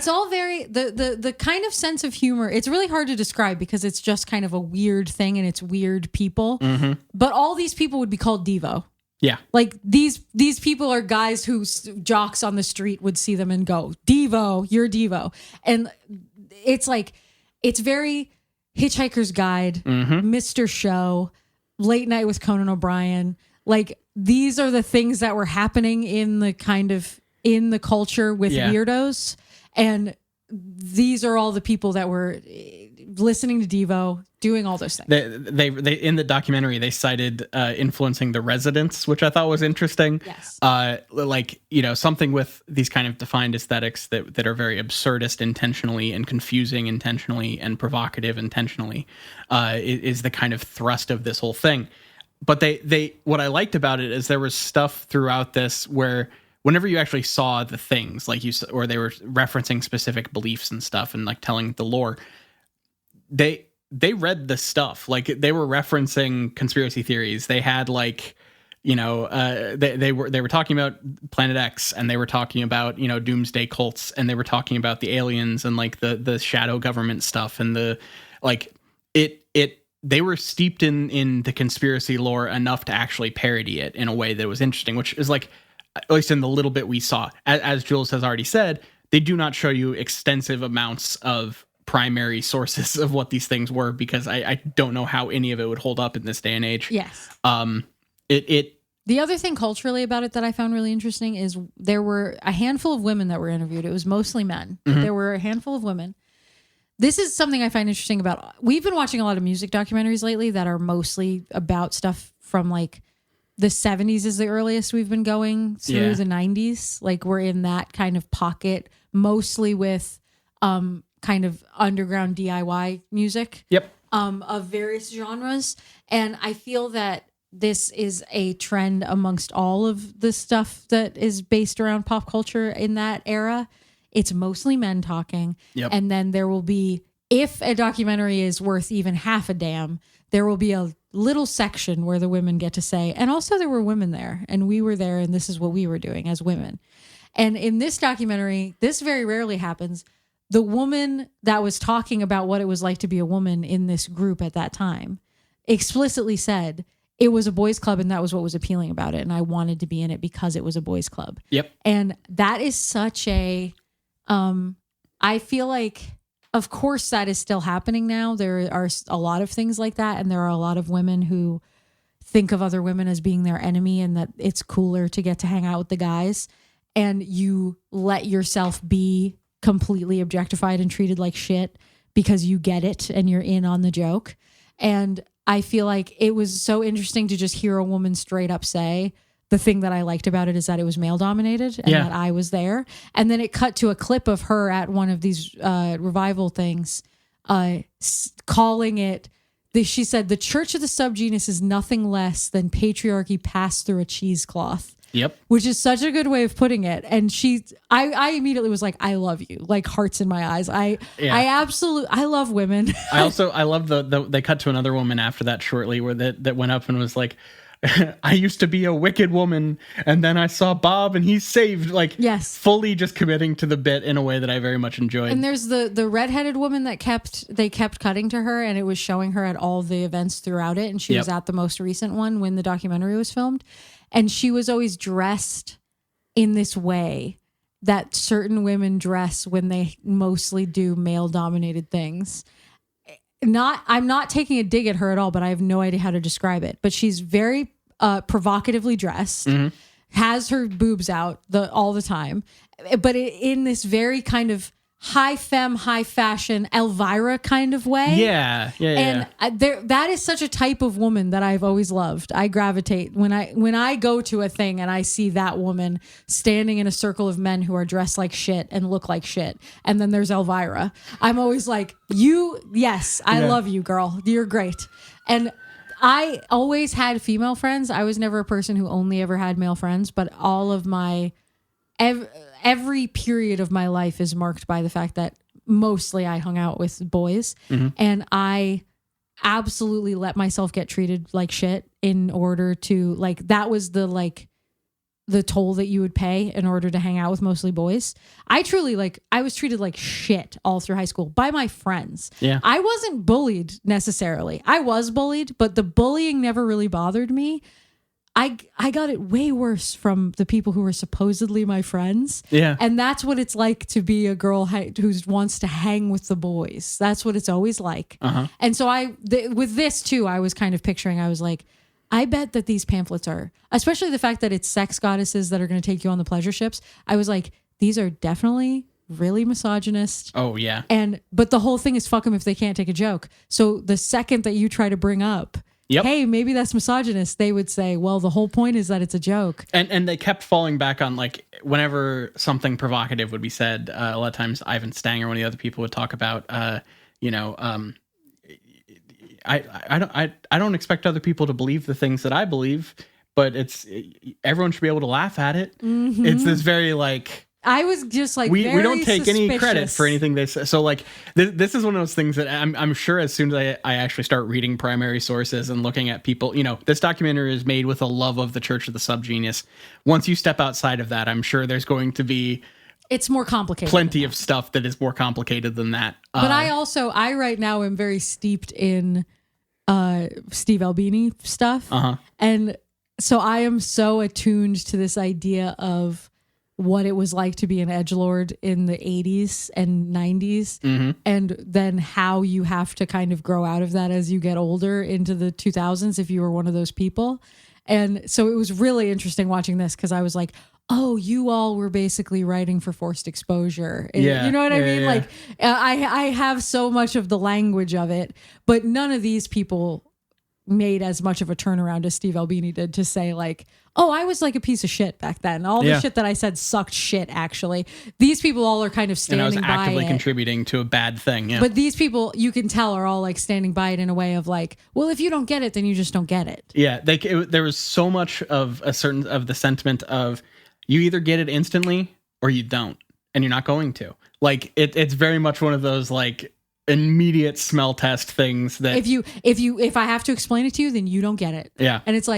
all very the kind of sense of humor. It's really hard to describe because it's just kind of a weird thing and it's weird people. Mm-hmm. But all these people would be called Devo. Yeah. Like these people are guys who jocks on the street would see them and go, Devo, you're Devo. And it's like, it's very Hitchhiker's Guide, Mr. Show, Late Night with Conan O'Brien. Like these are the things that were happening in the culture with Weirdos. And these are all the people that were listening to Devo, doing all those things. They in the documentary, they cited influencing The Residents, which I thought was interesting. Yes. Something with these kind of defined aesthetics that are very absurdist intentionally and confusing intentionally and provocative intentionally is the kind of thrust of this whole thing. But they what I liked about it is there was stuff throughout this where whenever you actually saw the things or they were referencing specific beliefs and stuff and like telling the lore, they read the stuff. Like they were referencing conspiracy theories. They had they were talking about Planet X, and they were talking about doomsday cults, and they were talking about the aliens and like the shadow government stuff and they were steeped in the conspiracy lore enough to actually parody it in a way that was interesting, which is like, at least in the little bit we saw, as Jules has already said, they do not show you extensive amounts of primary sources of what these things were, because I don't know how any of it would hold up in this day and age. Yes. The other thing culturally about it that I found really interesting is there were a handful of women that were interviewed. It was mostly men, but there were a handful of women. This is something I find interesting about. We've been watching a lot of music documentaries lately that are mostly about stuff from like the 70s is the earliest we've been going through the 90s. Like we're in that kind of pocket, mostly with kind of underground DIY music. Yep. Of various genres. And I feel that this is a trend amongst all of the stuff that is based around pop culture in that era. It's mostly men talking. Yep. And then there will be, if a documentary is worth even half a damn, there will be a little section where the women get to say, and also there were women there and we were there and this is what we were doing as women. And in this documentary, this very rarely happens. The woman that was talking about what it was like to be a woman in this group at that time explicitly said it was a boys' club and that was what was appealing about it. And I wanted to be in it because it was a boys' club. Yep. And that is such a, I feel like, of course, that is still happening now. There are a lot of things like that. And there are a lot of women who think of other women as being their enemy and that it's cooler to get to hang out with the guys. And you let yourself be completely objectified and treated like shit because you get it and you're in on the joke. And I feel like it was so interesting to just hear a woman straight up say, the thing that I liked about it is that it was male dominated and that I was there. And then it cut to a clip of her at one of these revival things, calling it, she said, the Church of the Subgenius is nothing less than patriarchy passed through a cheesecloth. Yep. Which is such a good way of putting it. And I immediately was like, I love you, like hearts in my eyes. I love women. I love they cut to another woman after that shortly where that went up and was like, I used to be a wicked woman and then I saw Bob and he's saved. Like, yes, fully just committing to the bit in a way that I very much enjoyed. And there's the redheaded woman that kept cutting to her and it was showing her at all the events throughout it. And she was at the most recent one when the documentary was filmed. And she was always dressed in this way that certain women dress when they mostly do male dominated things. I'm not taking a dig at her at all, but I have no idea how to describe it. But she's very provocatively dressed, has her boobs out all the time, but in this very kind of high femme, high fashion Elvira kind of way. Yeah. And that is such a type of woman that I've always loved. I gravitate when I go to a thing and I see that woman standing in a circle of men who are dressed like shit and look like shit. And then there's Elvira. I'm always like, I love you, girl. You're great. And I always had female friends. I was never a person who only ever had male friends, but all of my every period of my life is marked by the fact that mostly I hung out with boys, and I absolutely let myself get treated like shit in order to that was the toll that you would pay in order to hang out with mostly boys. I truly I was treated like shit all through high school by my friends. Yeah. I wasn't bullied necessarily. I was bullied, but the bullying never really bothered me. I got it way worse from the people who were supposedly my friends. Yeah. And that's what it's like to be a girl who wants to hang with the boys. That's what it's always like. And so with this too, I was kind of picturing, I was like, I bet that these pamphlets are, especially the fact that it's sex goddesses that are going to take you on the pleasure ships. I was like, these are definitely really misogynist. Oh, yeah. But the whole thing is fuck them if they can't take a joke. So the second that you try to bring up, hey, maybe that's misogynist, they would say, well, the whole point is that it's a joke. And they kept falling back on whenever something provocative would be said, a lot of times Ivan Stang or one of the other people would talk about, I don't expect other people to believe the things that I believe, but everyone should be able to laugh at it. It's this very I was just we don't take suspicious. any credit for anything they say. So this is one of those things that I'm sure as soon as I actually start reading primary sources and looking at people, this documentary is made with a love of the Church of the Subgenius. Once you step outside of that, I'm sure there's going to be it's more complicated. Plenty of stuff that is more complicated than that. But I right now am very steeped in Steve Albini stuff. And so I am so attuned to this idea of what it was like to be an edgelord in the 80s and 90s, and then how you have to kind of grow out of that as you get older into the 2000s if you were one of those people. And so it was really interesting watching this because I was like, oh, you all were basically writing for forced exposure. Yeah. You know what I mean? Yeah. I have so much of the language of it, but none of these people made as much of a turnaround as Steve Albini did to say oh, I was like a piece of shit back then. All the shit that I said sucked shit, actually. These people all are kind of standing by it. And I was actively contributing to a bad thing, yeah. But these people, you can tell, are all standing by it in a way of well, if you don't get it, then you just don't get it. Yeah, there was so much of the sentiment of you either get it instantly or you don't, and you're not going to. It's very much one of those immediate smell test things that if I have to explain it to you, then you don't get it. Yeah. And it's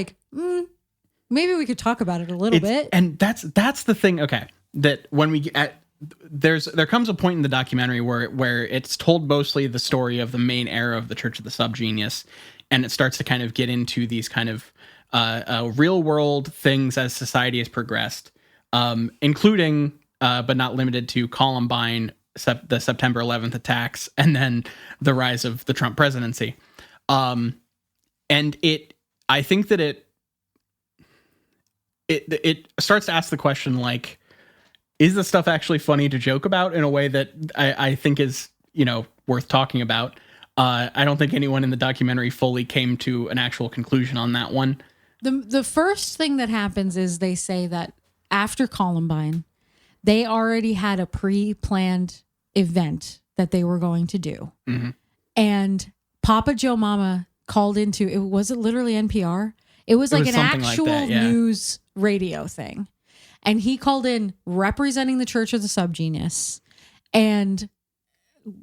maybe we could talk about it a little bit. And that's the thing. Okay, that when we there comes a point in the documentary where it's told mostly the story of the main era of the Church of the Subgenius, and it starts to kind of get into these kind of real world things as society has progressed, including but not limited to Columbine, the September 11th attacks, and then the rise of the Trump presidency. And I think that it starts to ask the question, is this stuff actually funny to joke about in a way that I think is, worth talking about? I don't think anyone in the documentary fully came to an actual conclusion on that one. The first thing that happens is they say that after Columbine, they already had a pre-planned event that they were going to do. And Papa Joe Mama called into, was it literally NPR? It was an actual news radio thing. And he called in representing the Church of the Subgenius and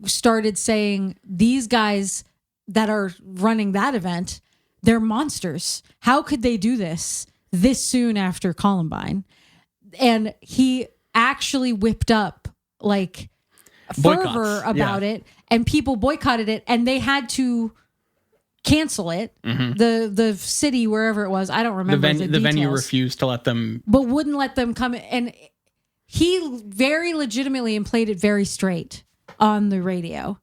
started saying, these guys that are running that event, they're monsters. How could they do this soon after Columbine? And he actually whipped up fervor about it, and people boycotted it, and they had to cancel it. The city, wherever it was, I don't remember the venue refused to let them, but wouldn't let them come. And he very legitimately and played it very straight on the radio,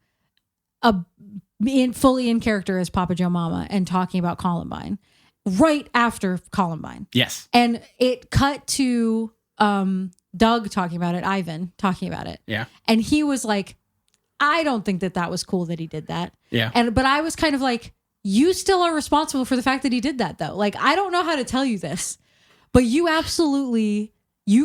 fully in character as Papa Joe Mama, and talking about Columbine right after Columbine. Yes. And it cut to Doug talking about it, Ivan talking about it. Yeah. And he was like, I don't think that was cool that he did that. Yeah. But I was kind of like, you still are responsible for the fact that he did that though. Like, I don't know how to tell you this, but you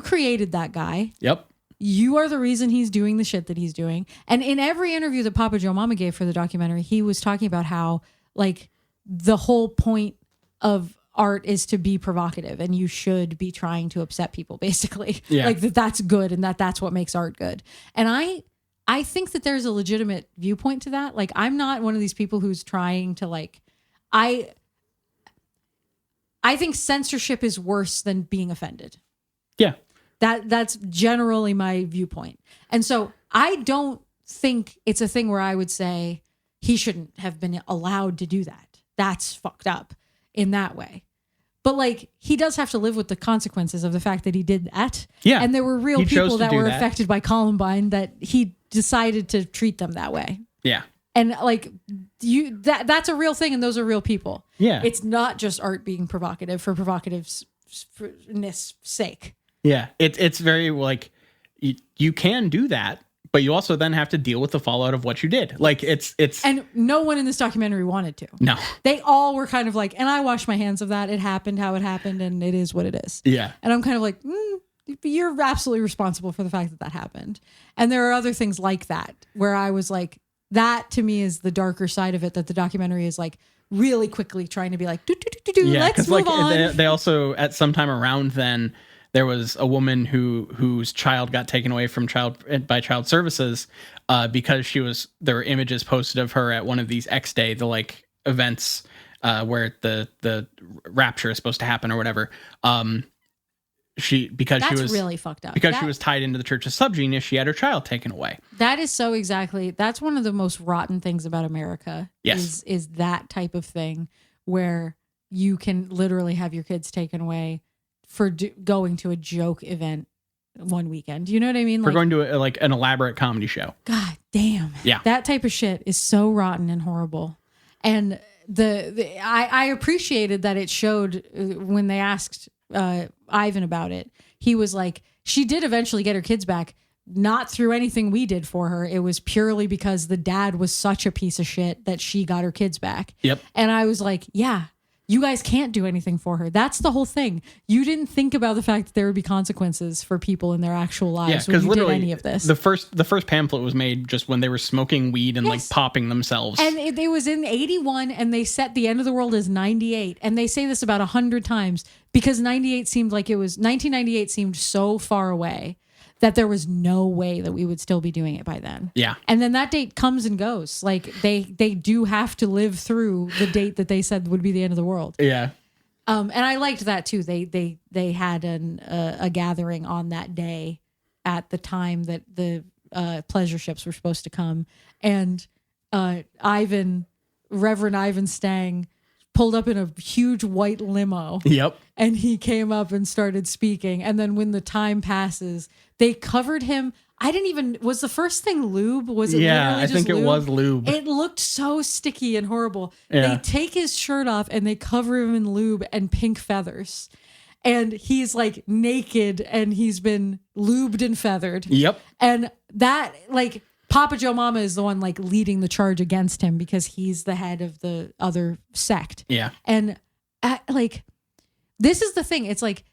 created that guy. Yep. You are the reason he's doing the shit that he's doing. And in every interview that Papa Joe Mama gave for the documentary, he was talking about how like the whole point of art is to be provocative and you should be trying to upset people basically. Yeah. Like that's good and that's what makes art good. And I think that there's a legitimate viewpoint to that. Like I'm not one of these people who's trying to like, I think censorship is worse than being offended. Yeah. That's generally my viewpoint. And so I don't think it's a thing where I would say he shouldn't have been allowed to do that. That's fucked up in that way. But like he does have to live with the consequences of the fact that he did that. Yeah. And there were real He chose people to that do were that. affected by Columbine that he decided to treat them that way. Yeah. And like that's a real thing and those are real people. Yeah. It's not just art being provocative for provocativeness sake. Yeah. It's very like you can do that, but you also then have to deal with the fallout of what you did. Like it's And no one in this documentary wanted to. no. They all were kind of like, and I wash my hands of that. It happened how it happened and it is what it is. Yeah. And I'm kind of like, you're absolutely responsible for the fact that happened. And there are other things like that where I was like, that to me is the darker side of it, that the documentary is like really quickly trying to be like, Yeah, let's move like on. they also at some time around then there was a woman whose child got taken away from child services because there were images posted of her at one of these X Day, the like events where the rapture is supposed to happen or whatever. She was really fucked up. Because she was tied into the Church of Subgenius, she had her child taken away. That is so exactly. That's one of the most rotten things about America. Yes. Is that type of thing where you can literally have your kids taken away for going to a joke event one weekend. You know what I mean? We're going to like an elaborate comedy show. God damn. Yeah. That type of shit is so rotten and horrible. And I appreciated that it showed when they asked Ivan about it. He was like, she did eventually get her kids back, not through anything we did for her. It was purely because the dad was such a piece of shit that she got her kids back. Yep. And I was like, yeah, you guys can't do anything for her. That's the whole thing. You didn't think about the fact that there would be consequences for people in their actual lives when you did any of this. The first pamphlet was made just when they were smoking weed and like popping themselves. And it was in 81 and they set the end of the world as 98. And they say this about 100 times because 1998 seemed so far away that there was no way that we would still be doing it by then. Yeah. And then that date comes and goes. Like they do have to live through the date that they said would be the end of the world. Yeah. And I liked that too. They had a gathering on that day at the time that the pleasure ships were supposed to come. And Reverend Ivan Stang pulled up in a huge white limo. Yep. And he came up and started speaking. And then when the time passes, they covered him. Was the first thing lube? Was it yeah, literally I just think lube? it was lube. It looked so sticky and horrible. Yeah. They take his shirt off and they cover him in lube and pink feathers. And he's like naked and he's been lubed and feathered. Yep. And that like Papa Joe Mama is the one like leading the charge against him because he's the head of the other sect. Yeah. And like, this is the thing. It's like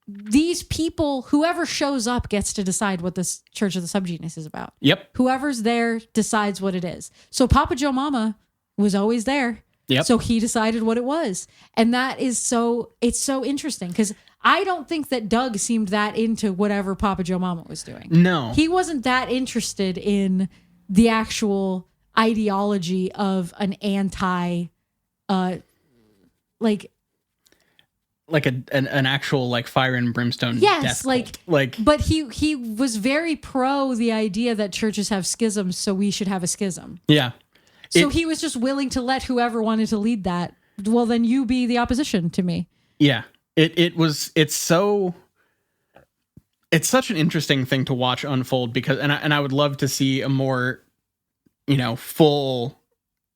these people, whoever shows up gets to decide what this Church of the Subgenius is about. Yep. Whoever's there decides what it is. So Papa Joe Mama was always there. Yep. So he decided what it was. And that is it's so interesting because I don't think that Doug seemed that into whatever Papa Joe Mama was doing. No. He wasn't that interested in the actual ideology of an anti, like an actual like fire and brimstone. yes, death like, cult. but he was very pro the idea that churches have schisms, so we should have a schism. Yeah. So he was just willing to let whoever wanted to lead that. Well, then you be the opposition to me. Yeah. It's such an interesting thing to watch unfold because and I would love to see a more, full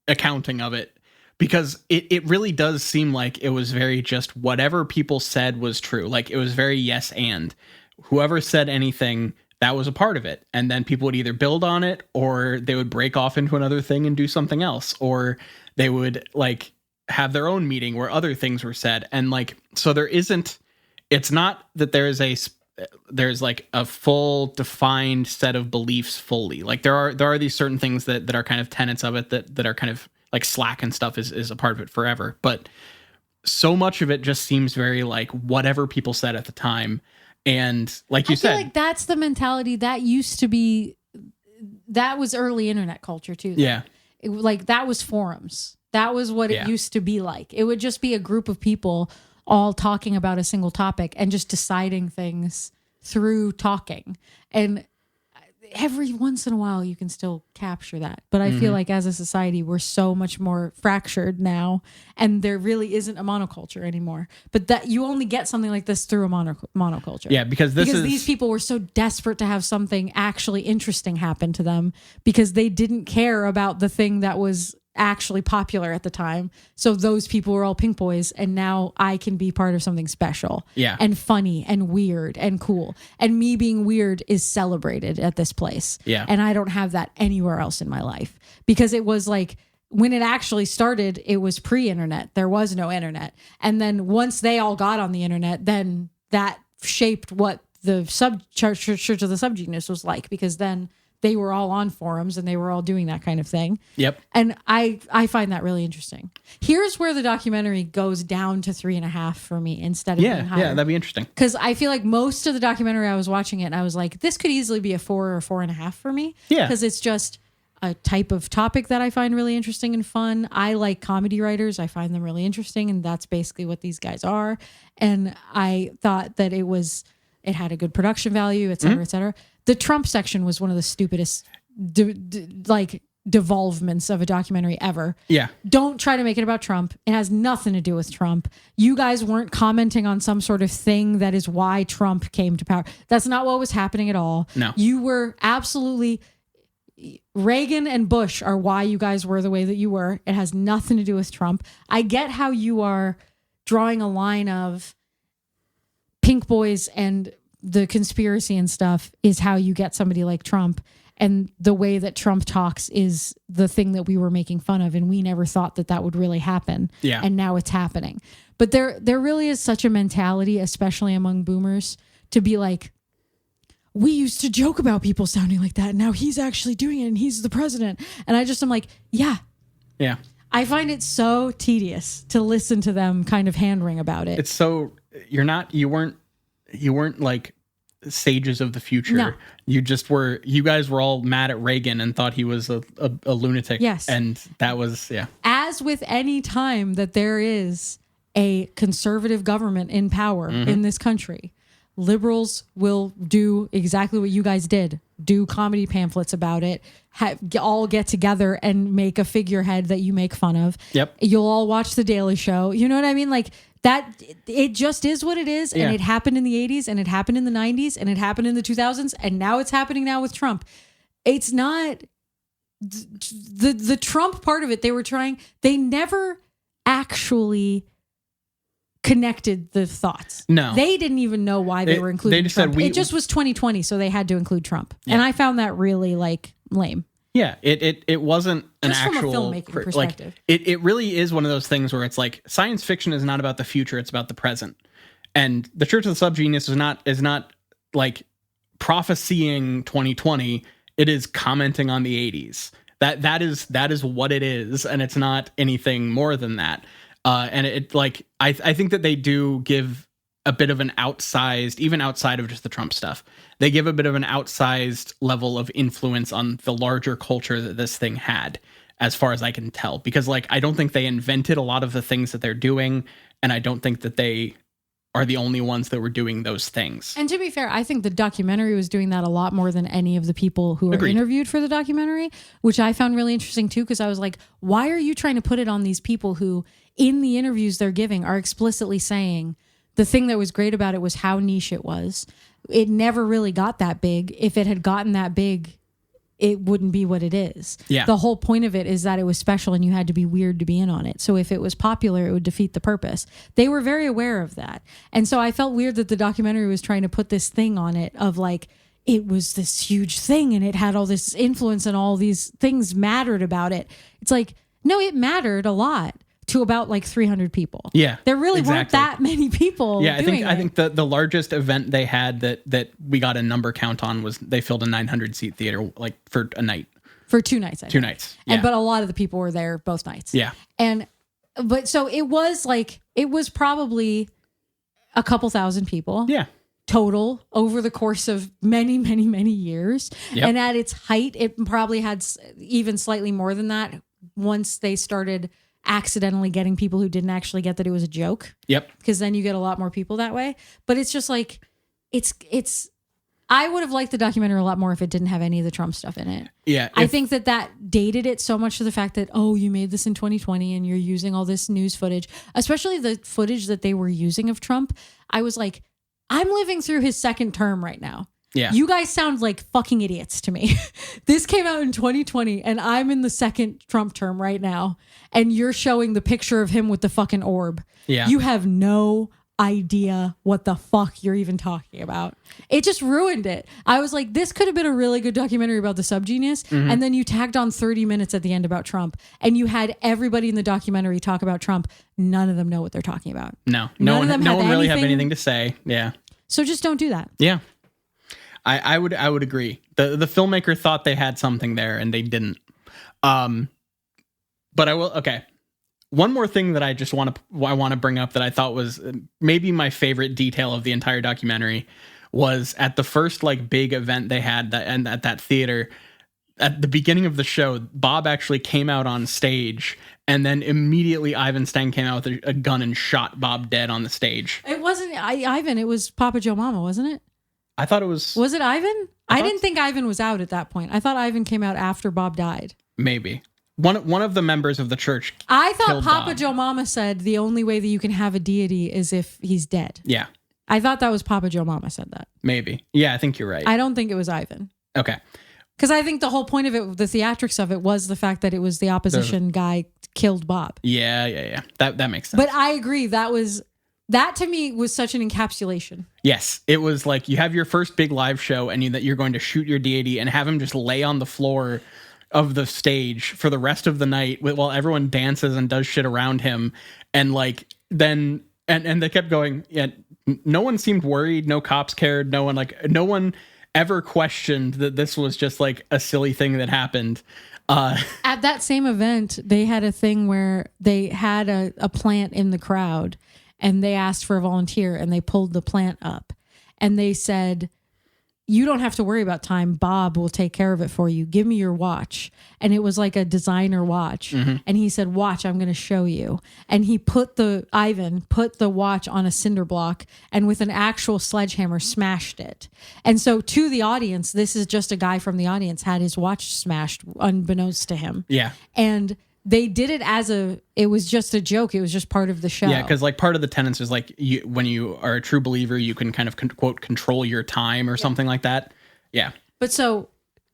accounting of it because it really does seem like it was very just whatever people said was true. Like it was very yes and whoever said anything, that was a part of it. And then people would either build on it, or they would break off into another thing and do something else, or they would like have their own meeting where other things were said. And like, so it's not that there's like a full defined set of beliefs fully. Like there are these certain things that are kind of tenets of it that are kind of like Slack and stuff is a part of it forever. But so much of it just seems very like whatever people said at the time. And like you said, like that's the mentality that used to be, that was early internet culture too. Yeah. Like that was forums. That was what it used to be like. It would just be a group of people all talking about a single topic and just deciding things through talking. And every once in a while you can still capture that. But I feel like as a society, we're so much more fractured now, and there really isn't a monoculture anymore. But that you only get something like this through a monoculture. Yeah, because these people were so desperate to have something actually interesting happen to them because they didn't care about the thing that was actually popular at the time. So those people were all pink boys, and now I can be part of something special and funny and weird and cool. And me being weird is celebrated at this place. Yeah. And I don't have that anywhere else in my life, because it was like when it actually started, it was pre-internet. There was no internet. And then once they all got on the internet, then that shaped what the Church of the Subgenius was like, because then they were all on forums and they were all doing that kind of thing. Yep. And I find that really interesting. Here's where the documentary goes down to 3.5 for me instead of being higher. Yeah, that'd be interesting. Because I feel like most of the documentary, I was watching it and I was like, this could easily be a 4 or 4.5 for me. Yeah. Because it's just a type of topic that I find really interesting and fun. I like comedy writers. I find them really interesting. And that's basically what these guys are. And I thought that it had a good production value, et cetera, et cetera. The Trump section was one of the stupidest devolvements of a documentary ever. Yeah. Don't try to make it about Trump. It has nothing to do with Trump. You guys weren't commenting on some sort of thing that is why Trump came to power. That's not what was happening at all. No. You were absolutely... Reagan and Bush are why you guys were the way that you were. It has nothing to do with Trump. I get how you are drawing a line of pink boys and the conspiracy and stuff is how you get somebody like Trump, and the way that Trump talks is the thing that we were making fun of, and we never thought that would really happen. Yeah. And now it's happening. But there really is such a mentality, especially among boomers, to be like, we used to joke about people sounding like that, and now he's actually doing it and he's the president. And I just am like, yeah. I find it so tedious to listen to them kind of hand-wring about it. It's so you weren't like sages of the future. No. You guys were all mad at Reagan and thought he was a lunatic. Yes. And that was, As with any time that there is a conservative government in power in this country, liberals will do exactly what you guys did. Do comedy pamphlets about it. All get together and make a figurehead that you make fun of. Yep. You'll all watch The Daily Show. You know what I mean? Like that, it just is what it is. And it happened in the 80s, and it happened in the 90s, and it happened in the 2000s. And now it's happening now with Trump. It's not the Trump part of it. They never actually connected the thoughts. No. They didn't even know why they were including they just Trump. said It just was 2020, so they had to include Trump. And I found that really lame. Yeah, it wasn't an Just from a actual filmmaking perspective. It really is one of those things where it's like science fiction is not about the future, it's about the present. And the Church of the Subgenius is not like prophesying 2020. It is commenting on the 80s. That is what it is, and it's not anything more than that. And it like I think that they do give a bit of an outsized, even outside of just the Trump stuff, they give a bit of an outsized level of influence on the larger culture that this thing had, as far as I can tell. Because like I don't think they invented a lot of the things that they're doing, and I don't think that they are the only ones that were doing those things. And to be fair, I think the documentary was doing that a lot more than any of the people who were interviewed for the documentary, which I found really interesting too, because I was like, why are you trying to put it on these people who in the interviews they're giving are explicitly saying the thing that was great about it was how niche it was. It never really got that big. If it had gotten that big, it wouldn't be what it is. Yeah. The whole point of it is that it was special and you had to be weird to be in on it. So if it was popular, it would defeat the purpose. They were very aware of that. And so I felt weird that the documentary was trying to put this thing on it of like, it was this huge thing and it had all this influence and all these things mattered about it. It's like, no, it mattered a lot to about like 300 people. Yeah. There really weren't that many people. Yeah, doing I think the largest event they had that we got a number count on was they filled a 900 seat theater like for a night. For 2 nights. 2 nights. Yeah. And but a lot of the people were there both nights. Yeah. But so it was probably a couple thousand people. Yeah. Total over the course of many, many, many years. Yep. And at its height, it probably had even slightly more than that once they started accidentally getting people who didn't actually get that it was a joke. Yep. Because then you get a lot more people that way. But it's just like, I would have liked the documentary a lot more if it didn't have any of the Trump stuff in it. Yeah. I think that dated it so much to the fact that, oh, you made this in 2020 and you're using all this news footage, especially the footage that they were using of Trump. I was like, I'm living through his second term right now. Yeah. You guys sound like fucking idiots to me. This came out in 2020 and I'm in the second Trump term right now. And you're showing the picture of him with the fucking orb. Yeah. You have no idea what the fuck you're even talking about. It just ruined it. I was like, this could have been a really good documentary about the Subgenius. Mm-hmm. And then you tagged on 30 minutes at the end about Trump. And you had everybody in the documentary talk about Trump. None of them know what they're talking about. No None of them no have one really have anything- anything to say. Yeah. So just don't do that. Yeah. I would agree. The filmmaker thought they had something there and they didn't. But I will. Okay. One more thing that I want to bring up that I thought was maybe my favorite detail of the entire documentary was at the first like big event they had and at that theater at the beginning of the show, Bob actually came out on stage and then immediately Ivan Stang came out with a gun and shot Bob dead on the stage. It wasn't Ivan. It was Papa Joe Mama, wasn't it? I thought it was. Was it Ivan? I didn't think Ivan was out at that point. I thought Ivan came out after Bob died. Maybe. One of the members of the church. I thought killed Papa Bob. Joe Mama said the only way that you can have a deity is if he's dead. Yeah. I thought that was Papa Joe Mama said that. Maybe. Yeah, I think you're right. I don't think it was Ivan. Okay. Because I think the whole point of it, the theatrics of it, was the fact that it was the opposition guy killed Bob. Yeah. That makes sense. But I agree. That to me was such an encapsulation. Yes, it was like you have your first big live show and that you're going to shoot your deity and have him just lay on the floor of the stage for the rest of the night while everyone dances and does shit around him. And like then and they kept going. Yeah, no one seemed worried. No cops cared. No one ever questioned that this was just like a silly thing that happened. At that same event, they had a thing where they had a plant in the crowd. And they asked for a volunteer and they pulled the plant up and they said, you don't have to worry about time. Bob will take care of it for you. Give me your watch. And it was like a designer watch. Mm-hmm. And he said, watch, I'm going to show you. And he Ivan put the watch on a cinder block and with an actual sledgehammer smashed it. And so to the audience, this is just a guy from the audience had his watch smashed unbeknownst to him. Yeah. And they did it it was just a joke. It was just part of the show. Yeah, because like part of the tenets is like when you are a true believer, you can kind of quote control your time or something like that. Yeah. But so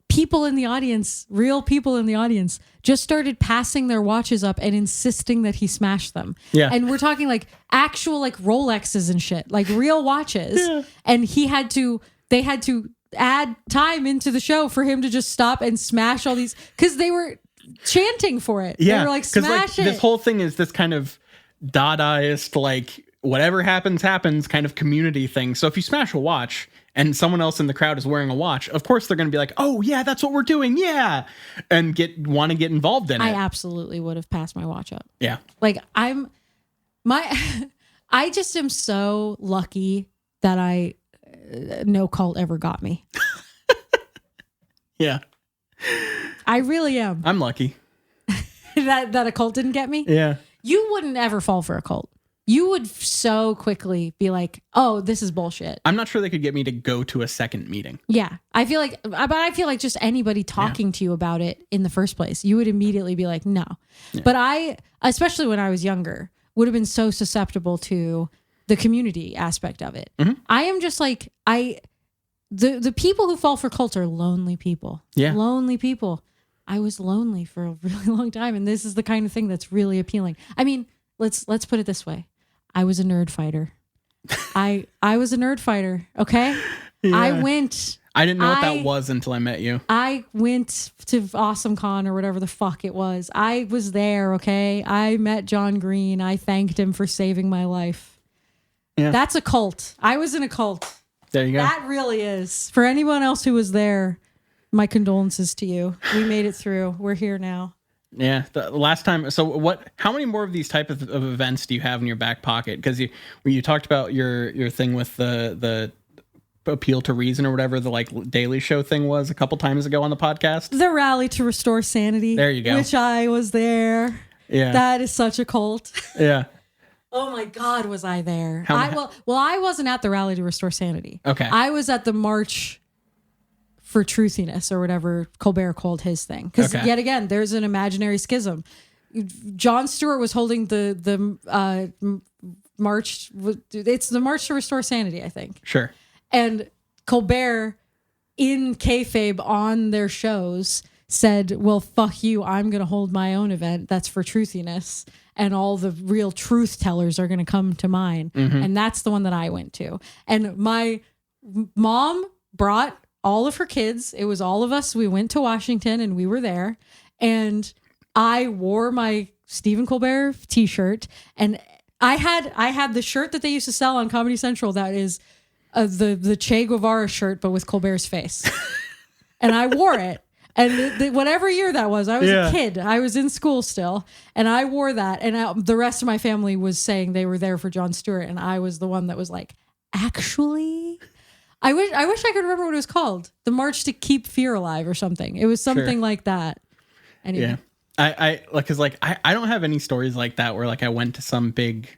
people in the audience, real people in the audience, just started passing their watches up and insisting that he smash them. Yeah. And we're talking like actual like Rolexes and shit, like real watches. Yeah. And they had to add time into the show for him to just stop and smash all these, because they were chanting for it. Yeah, they were like, smash it. This whole thing is this kind of Dadaist, like whatever happens kind of community thing. So if you smash a watch and someone else in the crowd is wearing a watch, of course they're going to be like, oh yeah, that's what we're doing. Yeah. And want to get involved in it. I absolutely would have passed my watch up. Yeah. Like I just am so lucky that no cult ever got me. Yeah. I really am. I'm lucky. that a cult didn't get me? Yeah. You wouldn't ever fall for a cult. You would so quickly be like, oh, this is bullshit. I'm not sure they could get me to go to a second meeting. Yeah. I feel like just anybody talking to you about it in the first place, you would immediately be like, no. Yeah. But especially when I was younger, would have been so susceptible to the community aspect of it. Mm-hmm. I am just like, the people who fall for cults are lonely people. Yeah. Lonely people. I was lonely for a really long time, and this is the kind of thing that's really appealing. I mean, let's put it this way. I was a nerd fighter. I was a nerd fighter, okay? Yeah. I didn't know what that was until I met you. I went to AwesomeCon or whatever the fuck it was. I was there, okay? I met John Green. I thanked him for saving my life. Yeah. That's a cult. I was in a cult. There you go. That really is. For anyone else who was there, my condolences to you. We made it through. We're here now. Yeah, the last time. So how many more of these type of events do you have in your back pocket? Because when you talked about your thing with the appeal to reason or whatever the like Daily Show thing was a couple times ago on the podcast. The rally to restore sanity. There you go. Which I was there. Yeah. That is such a cult. Yeah. Oh my God, was I there? How- I wasn't at the rally to restore sanity. Okay. I was at the march for truthiness or whatever Colbert called his thing. Because yet again, there's an imaginary schism. Jon Stewart was holding the march. It's the March to Restore Sanity, I think. Sure. And Colbert, in kayfabe on their shows, said, well, fuck you. I'm going to hold my own event that's for truthiness. And all the real truth tellers are going to come to mine. Mm-hmm. And that's the one that I went to. And my mom brought all of her kids. It was all of us. We went to Washington and we were there. And I wore my Stephen Colbert t-shirt. And I had the shirt that they used to sell on Comedy Central that is the Che Guevara shirt, but with Colbert's face. And I wore it. And whatever year that was, I was a kid. I was in school still. And I wore that. And the rest of my family was saying they were there for Jon Stewart. And I was the one that was like, actually... I wish I could remember what it was called. The March to Keep Fear Alive or something. It was something like that. Anyway. Yeah. I don't have any stories like that where like I went to some big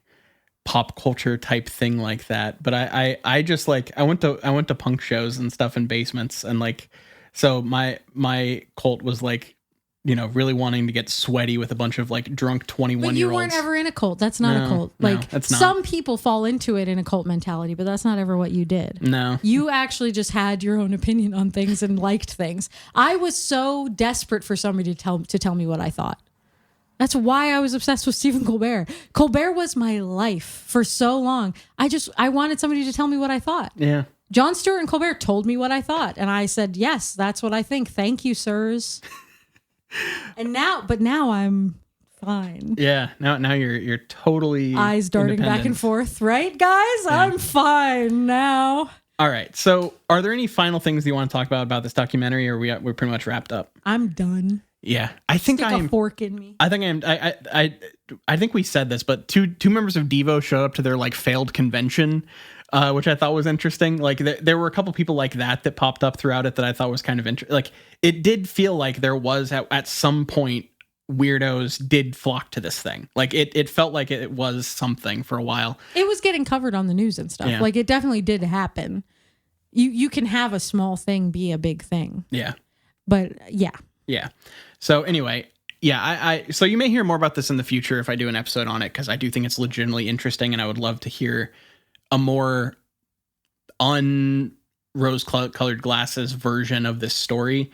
pop culture type thing like that. But I just like I went to punk shows and stuff in basements, and like so my cult was like, you know, really wanting to get sweaty with a bunch of like drunk 21-year-olds. But you weren't ever in a cult. That's not a cult. Like that's not. Some people fall into it in a cult mentality, but that's not ever what you did. No. You actually just had your own opinion on things and liked things. I was so desperate for somebody to tell me what I thought. That's why I was obsessed with Stephen Colbert. Colbert was my life for so long. I wanted somebody to tell me what I thought. Yeah. Jon Stewart and Colbert told me what I thought, and I said, yes, that's what I think. Thank you, sirs. And now I'm fine. Yeah. Now you're totally eyes darting back and forth, right, guys? Yeah. I'm fine now. All right. So, are there any final things you want to talk about this documentary, or we're pretty much wrapped up? I'm done. Yeah, I think Stick a fork in me. I think I think we said this, but two members of Devo showed up to their like failed convention, which I thought was interesting. Like there were a couple people like that popped up throughout it that I thought was kind of interesting. Like it did feel like there was at some point weirdos did flock to this thing. Like it felt like it was something for a while. It was getting covered on the news and stuff. Yeah. Like it definitely did happen. You can have a small thing be a big thing. Yeah. But yeah. Yeah. So anyway, yeah, so you may hear more about this in the future if I do an episode on it, because I do think it's legitimately interesting, and I would love to hear a more rose-colored glasses version of this story.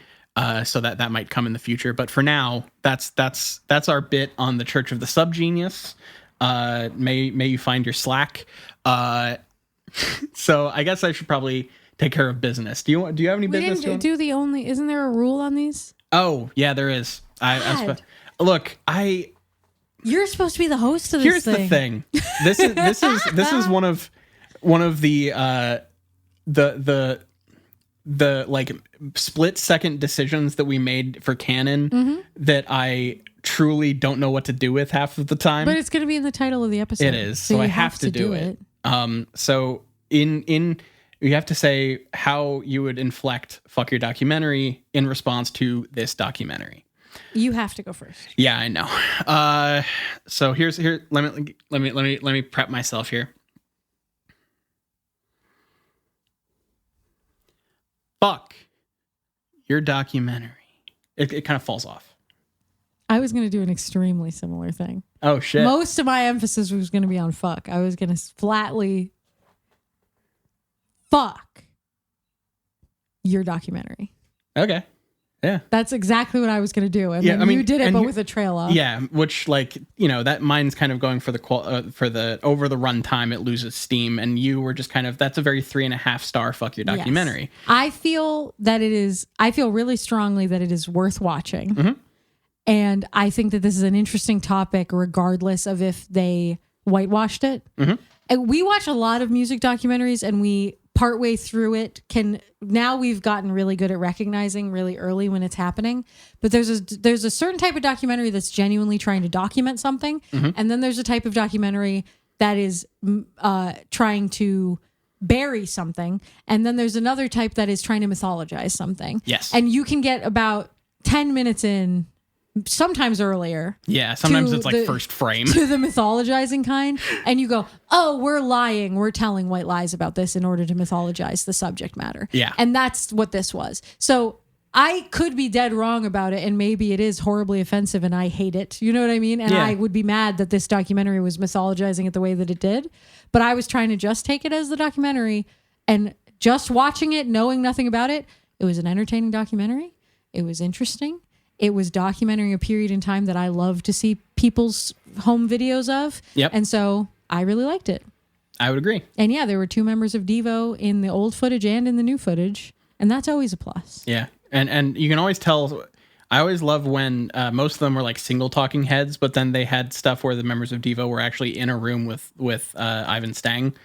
So that might come in the future. But for now, that's our bit on the Church of the Subgenius. May you find your slack. So I guess I should probably take care of business. Do you have any business? We didn't do the only. Isn't there a rule on these? Oh yeah, there is. Look, you're supposed to be the host of this. Here's the thing. This is one of the like split second decisions that we made for canon that I truly don't know what to do with half of the time. But it's going to be in the title of the episode. It is. So I have to do it. So in you have to say how you would inflect "fuck your documentary" in response to this documentary. You have to go first. Yeah, I know. So here. Let me prep myself here. Fuck your documentary. It kind of falls off. I was going to do an extremely similar thing. Oh shit. Most of my emphasis was going to be on fuck. I was going to flatly fuck your documentary. Okay. Yeah. That's exactly what I was going to do. And Yeah, then I mean, you did it, and but you- with a trailer. Yeah, which that mine's kind of going for the over the runtime, it loses steam, and you were just kind of, that's a very 3.5 star fuck your documentary. Yes. I feel really strongly that it is worth watching. Mm-hmm. And I think that this is an interesting topic, regardless of if they whitewashed it. Mm-hmm. And we watch a lot of music documentaries, and we partway through it now we've gotten really good at recognizing really early when it's happening. But there's a certain type of documentary that's genuinely trying to document something, Mm-hmm. and then there's a type of documentary that is trying to bury something, and then there's another type that is trying to mythologize something. Yes. And you can get about 10 minutes in, sometimes earlier. Yeah, sometimes to it's like the- first frame. To the mythologizing kind, and you go, oh, we're lying, we're telling white lies about this in order to mythologize the subject matter. Yeah. And that's what this was. So I could be dead wrong about it, and maybe it is horribly offensive and I hate it. You know what I mean? And Yeah. I would be mad that this documentary was mythologizing it the way that it did. But I was trying to just take it as the documentary, and just watching it, knowing nothing about it, it was an entertaining documentary. It was interesting. It was documenting a period in time that I love to see people's home videos of. Yep. And so I really liked it. I would agree. And yeah, there were 2 members of Devo in the old footage and in the new footage. And that's always a plus. Yeah. And you can always tell, I always love when most of them were like single talking heads, but then they had stuff where the members of Devo were actually in a room with Ivan Stang.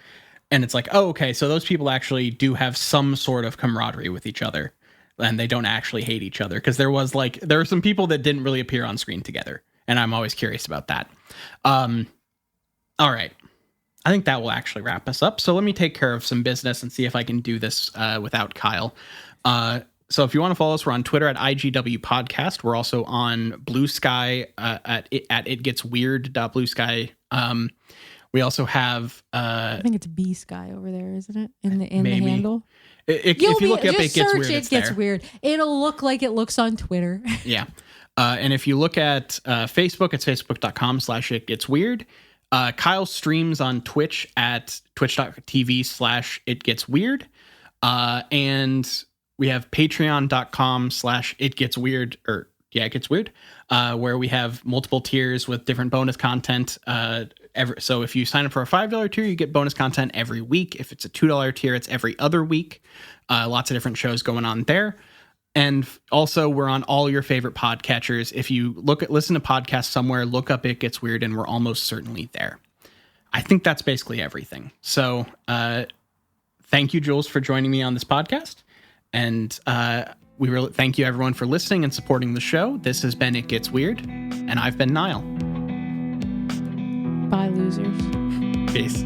And it's like, oh, okay, so those people actually do have some sort of camaraderie with each other, and they don't actually hate each other. Because there were some people that didn't really appear on screen together, and I'm always curious about that. All right. I think that will actually wrap us up. So let me take care of some business and see if I can do this without Kyle. So if you want to follow us, we're on Twitter at IGW Podcast. We're also on Blue Sky at itgetsweird.bluesky. We also have I think it's B Sky over there, isn't it? In the Maybe. handle. if you look up just It Gets search Weird, It it's Gets there. Weird. It'll look like it looks on Twitter. Yeah. And if you look at Facebook, it's facebook.com/itgetsweird. Kyle streams on Twitch at twitch.tv/itgetsweird. And we have patreon.com/itgetsweird, It Gets Weird, where we have multiple tiers with different bonus content. So if you sign up for a $5 tier, you get bonus content every week. If it's a $2 tier, it's every other week. Lots of different shows going on there. And also, we're on all your favorite podcatchers. If you listen to podcasts somewhere, look up It Gets Weird, and we're almost certainly there. I think that's basically everything. So thank you, Jules, for joining me on this podcast. And we really thank you, everyone, for listening and supporting the show. This has been It Gets Weird, and I've been Nile. Bye, losers. Peace.